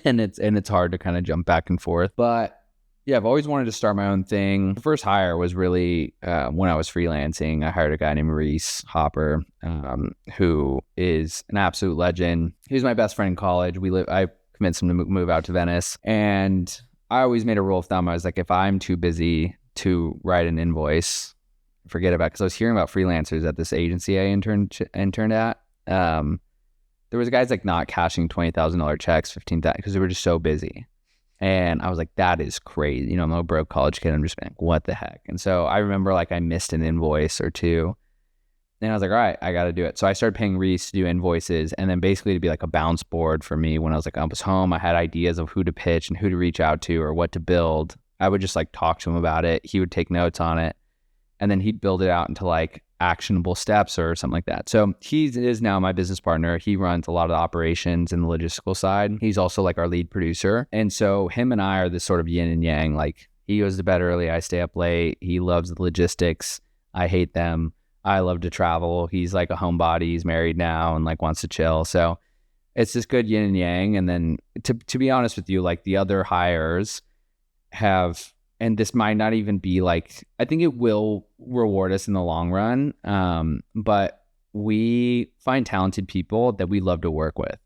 and it's hard to kind of jump back and forth. But yeah, I've always wanted to start my own thing. The first hire was really when I was freelancing. I hired a guy named Reese Hopper, who is an absolute legend. He was my best friend in college. I convinced him to move out to Venice, and I always made a rule of thumb. I was like, if I'm too busy to write an invoice, forget about it. Because I was hearing about freelancers at this agency I interned at. There was guys like not cashing $20,000 checks, 15,000, because they were just so busy. And I was like, that is crazy. You know, I'm a broke college kid. I'm just like, what the heck? And so I remember like I missed an invoice or two. And I was like, all right, I got to do it. So I started paying Reese to do invoices, and then basically to be like a bounce board for me when I was home. I had ideas of who to pitch and who to reach out to or what to build. I would just like talk to him about it. He would take notes on it, and then he'd build it out into like actionable steps or something like that. So he is now my business partner. He runs a lot of the operations and the logistical side. He's also like our lead producer. And so him and I are this sort of yin and yang. Like, he goes to bed early, I stay up late. He loves the logistics. I hate them. I love to travel. He's like a homebody. He's married now and like wants to chill. So it's this good yin and yang. And then to be honest with you, like the other hires have, and this might not even be like, I think it will reward us in the long run. But we find talented people that we love to work with.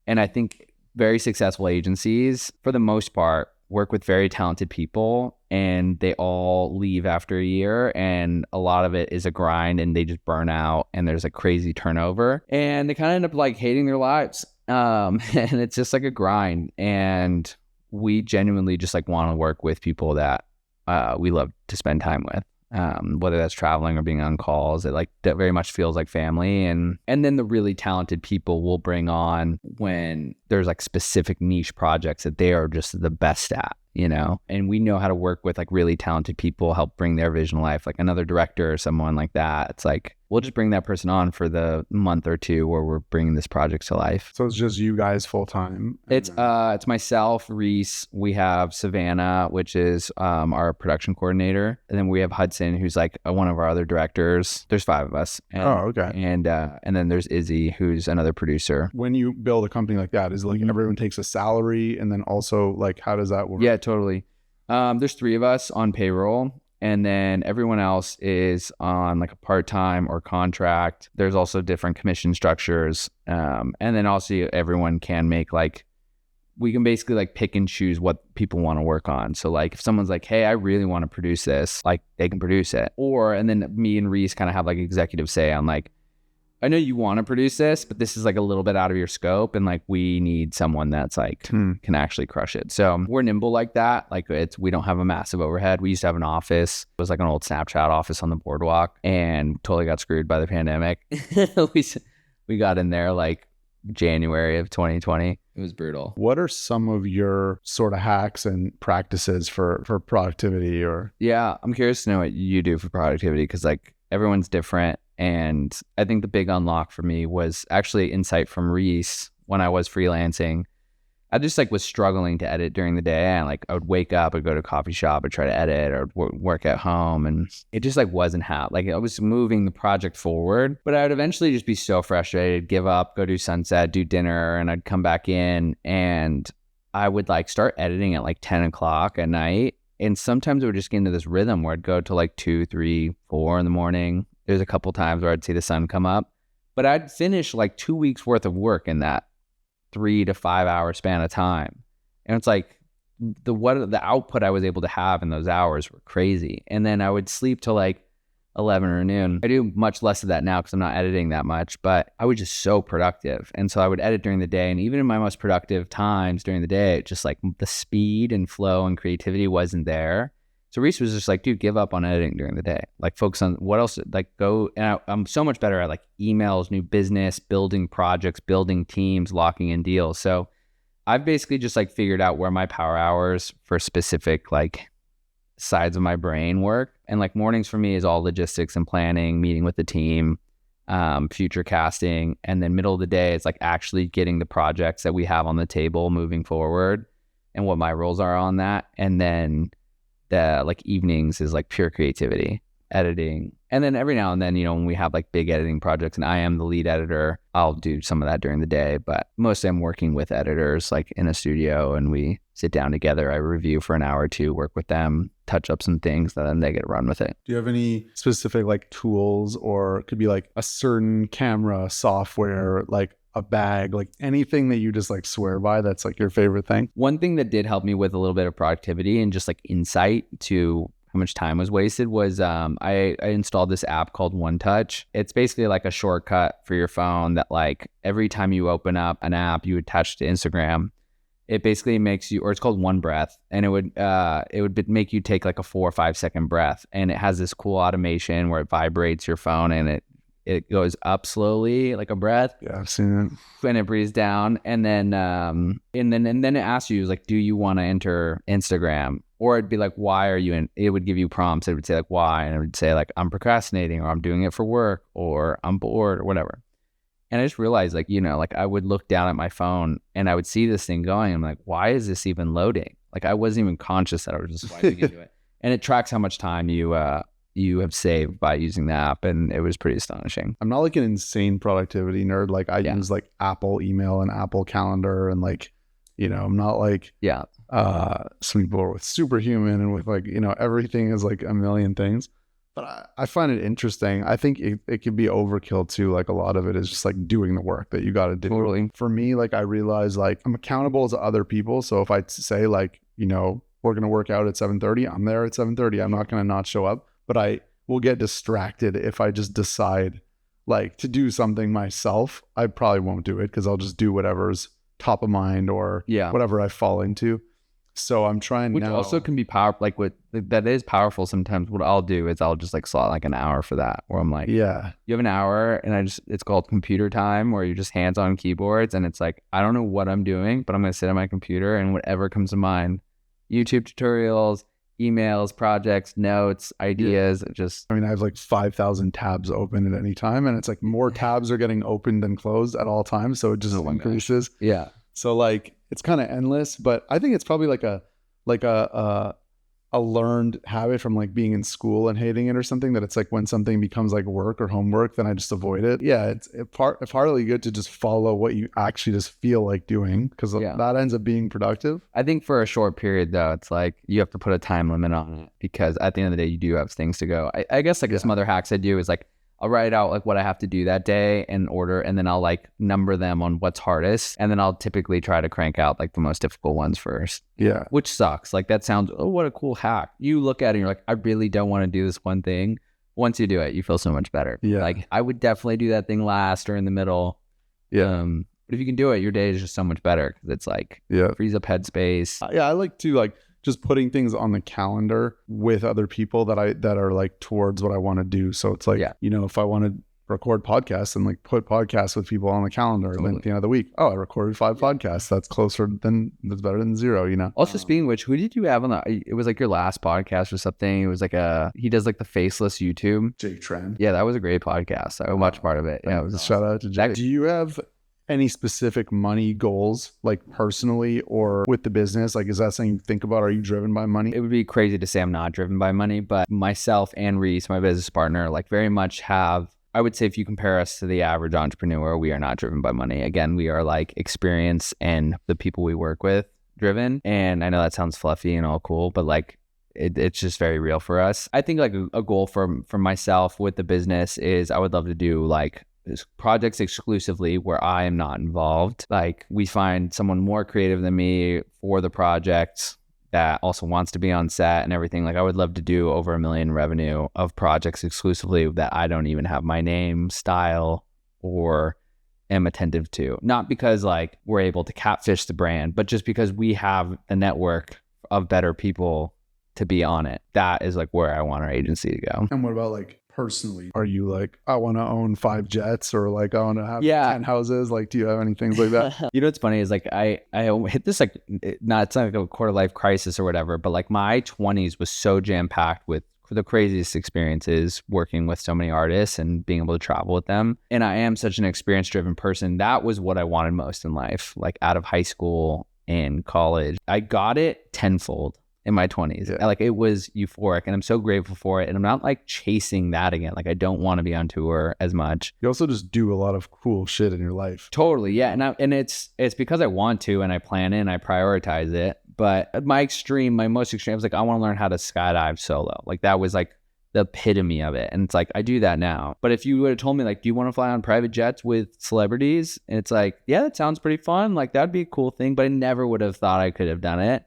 And I think very successful agencies, for the most part, work with very talented people, and they all leave after a year. And a lot of it is a grind, and they just burn out, and there's a crazy turnover, and they kind of end up like hating their lives. And it's just like a grind. And we genuinely just like want to work with people that we love to spend time with, whether that's traveling or being on calls. It like that very much feels like family. And then the really talented people we'll bring on when there's like specific niche projects that they are just the best at, you know, and we know how to work with like really talented people, help bring their vision to life, like another director or someone like that. It's like, we'll just bring that person on for the month or two where we're bringing this project to life. So it's just you guys full time? It's myself, Reese. We have Savannah, which is our production coordinator. And then we have Hudson, who's like one of our other directors. There's 5 of us. And, okay. And then there's Izzy, who's another producer. When you build a company like that, is it like everyone takes a salary, and then also like, how does that work? Yeah, totally. There's 3 of us on payroll. And then everyone else is on like a part-time or contract. There's also different commission structures. And then also everyone can make like, we can basically like pick and choose what people want to work on. So like if someone's like, hey, I really want to produce this, like they can produce it. And then me and Reese kind of have like executive say on like, I know you want to produce this, but this is like a little bit out of your scope, and like we need someone that's like can actually crush it. So we're nimble like that. Like we don't have a massive overhead. We used to have an office. It was like an old Snapchat office on the boardwalk, and totally got screwed by the pandemic. we got in there like January of 2020. It was brutal. What are some of your sort of hacks and practices for productivity? Or yeah, I'm curious to know what you do for productivity, because like everyone's different. And I think the big unlock for me was actually insight from Reese when I was freelancing. I just like was struggling to edit during the day. And like I would wake up, I'd go to a coffee shop, I'd try to edit, or work at home, and it just like wasn't like I was moving the project forward, but I would eventually just be so frustrated, give up, go do sunset, do dinner, and I'd come back in and I would like start editing at like 10 o'clock at night. And sometimes it would just get into this rhythm where I'd go to like 2, 3, 4 in the morning. There's a couple times where I'd see the sun come up, but I'd finish like 2 weeks worth of work in that 3 to 5 hour span of time. And it's like the output I was able to have in those hours were crazy. And then I would sleep till like 11 or noon. I do much less of that now because I'm not editing that much, but I was just so productive. And so I would edit during the day. And even in my most productive times during the day, just like the speed and flow and creativity wasn't there. So Reese was just like, dude, give up on editing during the day. Like focus on what else, like go. And I'm so much better at like emails, new business, building projects, building teams, locking in deals. So I've basically just like figured out where my power hours for specific like sides of my brain work. And like mornings for me is all logistics and planning, meeting with the team, future casting. And then middle of the day, it's like actually getting the projects that we have on the table moving forward and what my roles are on that. And then the like evenings is like pure creativity, editing. And then every now and then, you know, when we have like big editing projects and I am the lead editor, I'll do some of that during the day. But mostly I'm working with editors like in a studio and we sit down together. I review for an hour or two, work with them, touch up some things, then they get run with it. Do you have any specific like tools, or it could be like a certain camera software, like a bag, like anything that you just like swear by that's like your favorite thing? One thing that did help me with a little bit of productivity and just like insight to how much time was wasted was I installed this app called One-Touch. It's basically like a shortcut for your phone that like every time you open up an app you attach to Instagram, it basically makes you, or it's called One Breath, and it would make you take like a 4 or 5 second breath, and it has this cool automation where it vibrates your phone and it goes up slowly like a breath. Yeah, I've seen it. And it breathes down, and then it asks you like, do you want to enter Instagram? Or it'd be like, why are you in? It would give you prompts. It would say like, why, and it would say like, I'm procrastinating, or I'm doing it for work, or I'm bored, or whatever. And I just realized like, you know, like I would look down at my phone and I would see this thing going. I'm like, why is this even loading? Like I wasn't even conscious that I was just swiping into it. And it tracks how much time you have saved by using the app, and it was pretty astonishing. I'm not like an insane productivity nerd. Like I use like Apple email and Apple Calendar, and like, you know, I'm not like some people are with Superhuman and with like, you know, everything is like a million things. But I find it interesting. I think it could be overkill too. Like a lot of it is just like doing the work that you got to do. Totally. For me, like I realize like I'm accountable to other people. So if I say like, you know, we're going to work out at 7:30, I'm there at 7:30. I'm not going to not show up, but I will get distracted if I just decide like to do something myself. I probably won't do it because I'll just do whatever's top of mind or whatever I fall into. So I'm trying Which now. also can be powerful. Like that is powerful sometimes. What I'll do is I'll just like slot like an hour for that, where I'm like, you have an hour, and it's called computer time, where you're just hands on keyboards, and it's like, I don't know what I'm doing, but I'm going to sit on my computer and whatever comes to mind, YouTube tutorials, emails, projects, notes, ideas, I have like 5,000 tabs open at any time, and it's like more tabs are getting opened than closed at all times. So it just increases. Yeah. So like it's kind of endless, but I think it's probably like a learned habit from like being in school and hating it or something, that it's like when something becomes like work or homework, then I just avoid it. Yeah, it's partly good to just follow what you actually just feel like doing, because that ends up being productive. I think for a short period though, it's like you have to put a time limit on it, because at the end of the day, you do have things to go. I guess like some other hacks I do is like, I'll write out like what I have to do that day in order, and then I'll like number them on what's hardest, and then I'll typically try to crank out like the most difficult ones first. Yeah. Which sucks. Like that sounds, oh, what a cool hack. You look at it and you're like, I really don't want to do this one thing. Once you do it, you feel so much better. Yeah. Like I would definitely do that thing last or in the middle. Yeah. But if you can do it, your day is just so much better, because it's like frees up headspace. I like to like just putting things on the calendar with other people that are like towards what I want to do. So it's like, you know, if I want to record podcasts, and like put podcasts with people on the calendar, and then at the end of the week, I recorded 5 podcasts. That's that's better than 0, you know? Also, speaking of which, who did you have on it was like your last podcast or something. It was like he does like the faceless YouTube. Jake Tran. Yeah, that was a great podcast. I watched part of it. Yeah, it was Shout out to Jake. Do you have any specific money goals, like personally or with the business? Like, is that something you think about? Are you driven by money? It would be crazy to say I'm not driven by money, but myself and Reese, my business partner, like very much have, I would say if you compare us to the average entrepreneur, we are not driven by money. Again, we are like experience and the people we work with driven. And I know that sounds fluffy and all cool, but like it's just very real for us. I think like a goal for myself with the business is I would love to do like projects exclusively where I am not involved. Like we find someone more creative than me for the project that also wants to be on set and everything. Like I would love to do over $1 million revenue of projects exclusively that I don't even have my name, style, or am attentive to. Not because like we're able to catfish the brand, but just because we have a network of better people to be on it. That is like where I want our agency to go. And what about like personally? Are you like, I want to own 5 jets, or like I want to have 10 houses? Like, do you have any things like that? You know what's funny is like I hit this like, it's not like a quarter life crisis or whatever, but like my 20s was so jam packed with the craziest experiences working with so many artists and being able to travel with them. And I am such an experience driven person. That was what I wanted most in life. Like out of high school and college, I got it tenfold in my 20s. Yeah. Like it was euphoric and I'm so grateful for it. And I'm not like chasing that again. Like I don't want to be on tour as much. You also just do a lot of cool shit in your life. Totally. Yeah. And it's because I want to, and I plan it and I prioritize it. But my most extreme, I was like, I want to learn how to skydive solo. Like that was like the epitome of it. And it's like, I do that now. But if you would have told me like, do you want to fly on private jets with celebrities? And it's like, yeah, that sounds pretty fun. Like that'd be a cool thing, but I never would have thought I could have done it.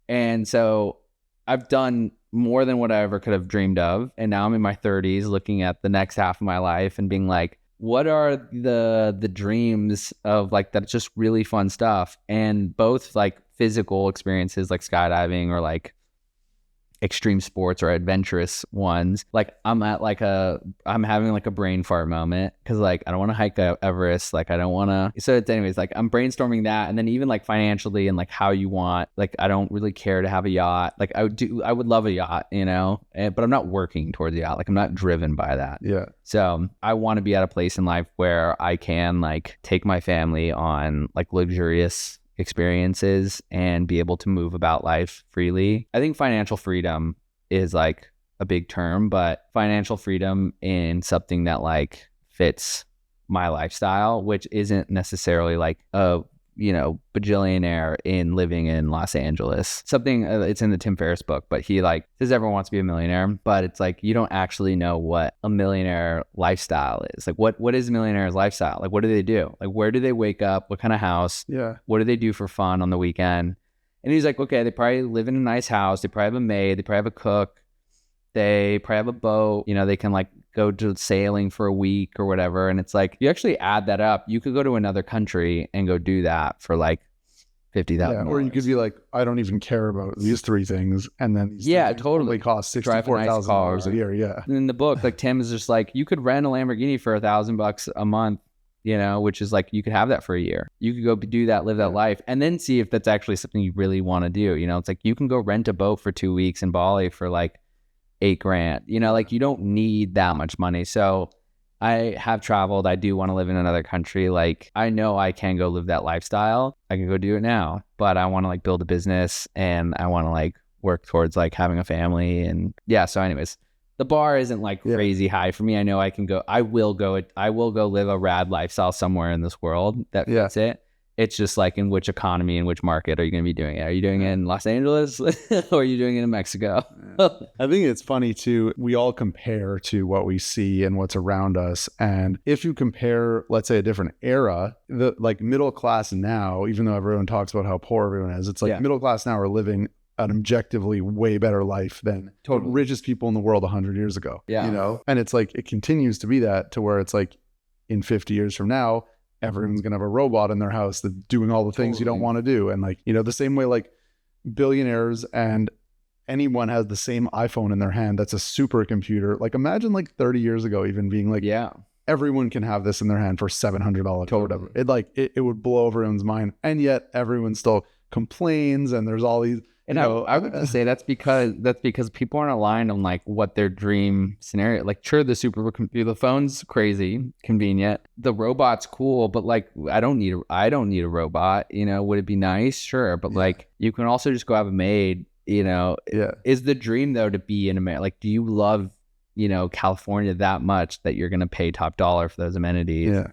And so I've done more than what I ever could have dreamed of. And now I'm in my 30s looking at the next half of my life and being like, what are the dreams of like that's just really fun stuff? And both like physical experiences like skydiving or like extreme sports or adventurous ones. Like I'm having like a brain fart moment because like I don't want to hike Everest. Like I don't want to. So it's anyways, like I'm brainstorming that. And then even like financially and like how you want, like I don't really care to have a yacht. Like I would love a yacht, you know, but I'm not working towards the yacht. Like I'm not driven by that. Yeah. So I want to be at a place in life where I can like take my family on like luxurious experiences and be able to move about life freely. I think financial freedom is like a big term, but financial freedom in something that like fits my lifestyle, which isn't necessarily like a bajillionaire in living in Los Angeles. Something it's in the Tim Ferriss book, but he like says everyone wants to be a millionaire, but it's like you don't actually know what a millionaire lifestyle is. Like what is a millionaire's lifestyle? Like what do they do? Like where do they wake up? What kind of house? Yeah. What do they do for fun on the weekend? And he's like, okay, they probably live in a nice house. They probably have a maid. They probably have a cook. They probably have a boat. You know, they can like go to sailing for a week or whatever. And it's like, you actually add that up. You could go to another country and go do that for like $50,000. Yeah, or you could be like, I don't even care about these 3 things. And then these totally cost $64,000 a year. Yeah. And in the book, like Tim is just like, you could rent a Lamborghini for $1,000 a month, you know, which is like, you could have that for a year. You could go do that, live that life, and then see if that's actually something you really want to do. You know, it's like, you can go rent a boat for 2 weeks in Bali for like $8,000, you know, like you don't need that much money. So I have traveled. I do want to live in another country. Like I know I can go live that lifestyle. I can go do it now, but I want to like build a business and I want to like work towards like having a family. And yeah. So anyways, the bar isn't like crazy high for me. I know I can go, I will go live a rad lifestyle somewhere in this world that fits it. It's just like, in which economy, in which market are you going to be doing it? Are you doing it in Los Angeles or are you doing it in Mexico? I think it's funny too. We all compare to what we see and what's around us. And if you compare, let's say, a different era, the like middle class now, even though everyone talks about how poor everyone is, it's like middle class now are living an objectively way better life than the richest people in the world 100 years ago. Yeah. You know? And it's like, it continues to be that, to where it's like in 50 years from now, everyone's going to have a robot in their house that's doing all the things you don't want to do. And like, you know, the same way like billionaires and anyone has the same iPhone in their hand that's a supercomputer. Like imagine like 30 years ago even being like, everyone can have this in their hand for $700 or whatever. It would blow everyone's mind. And yet everyone still complains and there's all these And I would just say that's because people aren't aligned on like what their dream scenario. Like, sure, the phone's crazy, convenient. The robot's cool, but like I don't need a robot. You know, would it be nice? Sure, but like you can also just go have a maid. You know, is the dream though to be in America? Like, do you love California that much that you're gonna pay top dollar for those amenities? Yeah.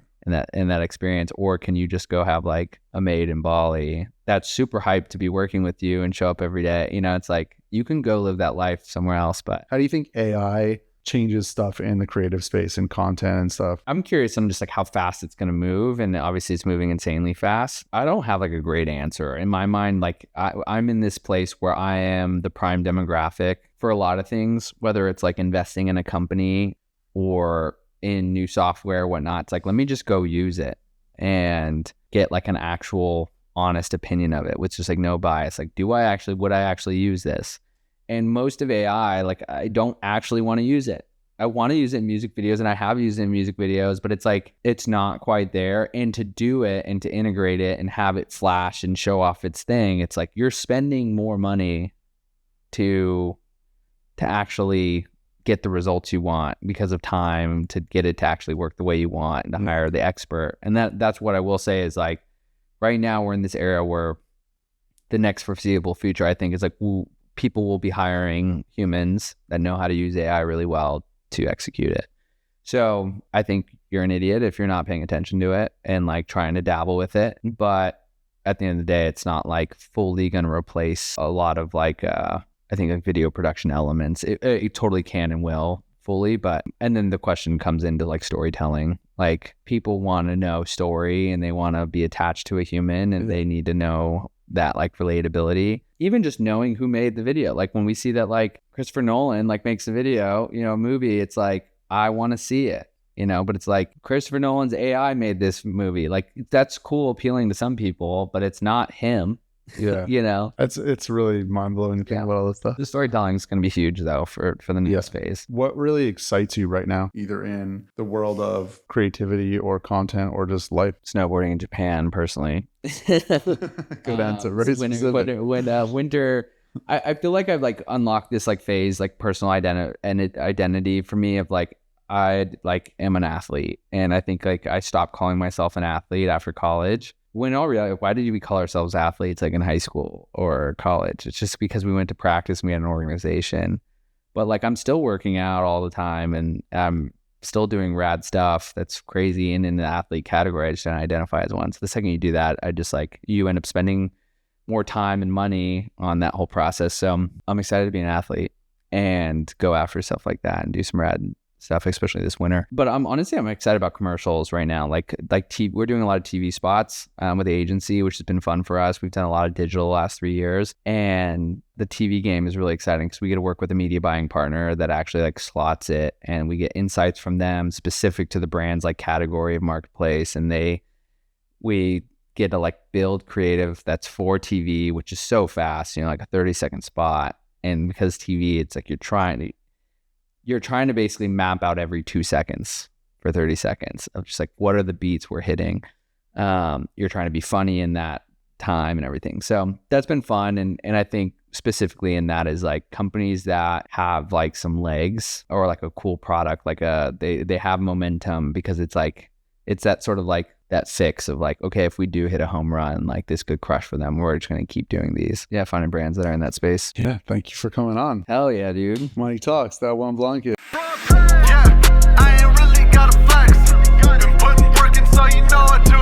In that experience, or can you just go have like a maid in Bali that's super hyped to be working with you and show up every day? You know, it's like you can go live that life somewhere else. But how do you think AI changes stuff in the creative space and content and stuff? I'm curious on just like how fast it's going to move, and obviously it's moving insanely fast. I don't have like a great answer in my mind. Like I'm in this place where I am the prime demographic for a lot of things, whether it's like investing in a company or in new software or whatnot. It's like, let me just go use it and get like an actual honest opinion of it with just like no bias. Like, would I actually use this? And most of AI, like I don't actually want to use it. I want to use it in music videos, and I have used it in music videos, but it's like, it's not quite there. And to do it and to integrate it and have it flash and show off its thing, it's like you're spending more money to actually get the results you want because of time to get it to actually work the way you want and to hire the expert. And that's what I will say is like, right now we're in this era where the next foreseeable future, I think, is like people will be hiring humans that know how to use AI really well to execute it. So I think you're an idiot if you're not paying attention to it and like trying to dabble with it. But at the end of the day, it's not like fully going to replace a lot of like, I think like video production elements. It totally can and will fully, and then the question comes into like storytelling. Like people want to know story and they want to be attached to a human, and they need to know that like relatability. Even just knowing who made the video. Like when we see that like Christopher Nolan like makes a video, a movie, it's like, I want to see it, but it's like Christopher Nolan's AI made this movie. Like that's cool, appealing to some people, but it's not him. Yeah. It's really mind-blowing to think about all this stuff. The storytelling is going to be huge though for the next phase. What really excites you right now, either in the world of creativity or content or just life? Snowboarding in Japan, personally. Good answer. Very specific. When winter, I feel like I've like unlocked this like phase, like personal identity for me of like, I like am an athlete, and I think like I stopped calling myself an athlete after college. When in all reality, why did we call ourselves athletes like in high school or college? It's just because we went to practice and we had an organization. But like I'm still working out all the time, and I'm still doing rad stuff that's crazy. And in the athlete category, I just don't identify as one. So the second you do that, I just like, you end up spending more time and money on that whole process. So I'm excited to be an athlete and go after stuff like that and do some rad stuff, especially this winter. But I'm excited about commercials right now. Like TV, we're doing a lot of TV spots with the agency, which has been fun for us. We've done a lot of digital the last 3 years, and the TV game is really exciting because we get to work with a media buying partner that actually like slots it, and we get insights from them specific to the brand's like category of marketplace, and we get to like build creative that's for TV, which is so fast, like a 30-second spot. And because TV, it's like you're trying to basically map out every 2 seconds for 30 seconds of just like, what are the beats we're hitting? You're trying to be funny in that time and everything. So that's been fun. And I think specifically in that is like companies that have like some legs or like a cool product, like they have momentum, because it's like, it's that sort of like that fix of like, okay, if we do hit a home run, like this could crush for them, we're just going to keep doing these. Yeah, finding brands that are in that space. Yeah, thank you for coming on. Hell yeah, dude. Money talks, that one blanket. Yeah, I ain't really got a flex. Been putting work in, so you know I do.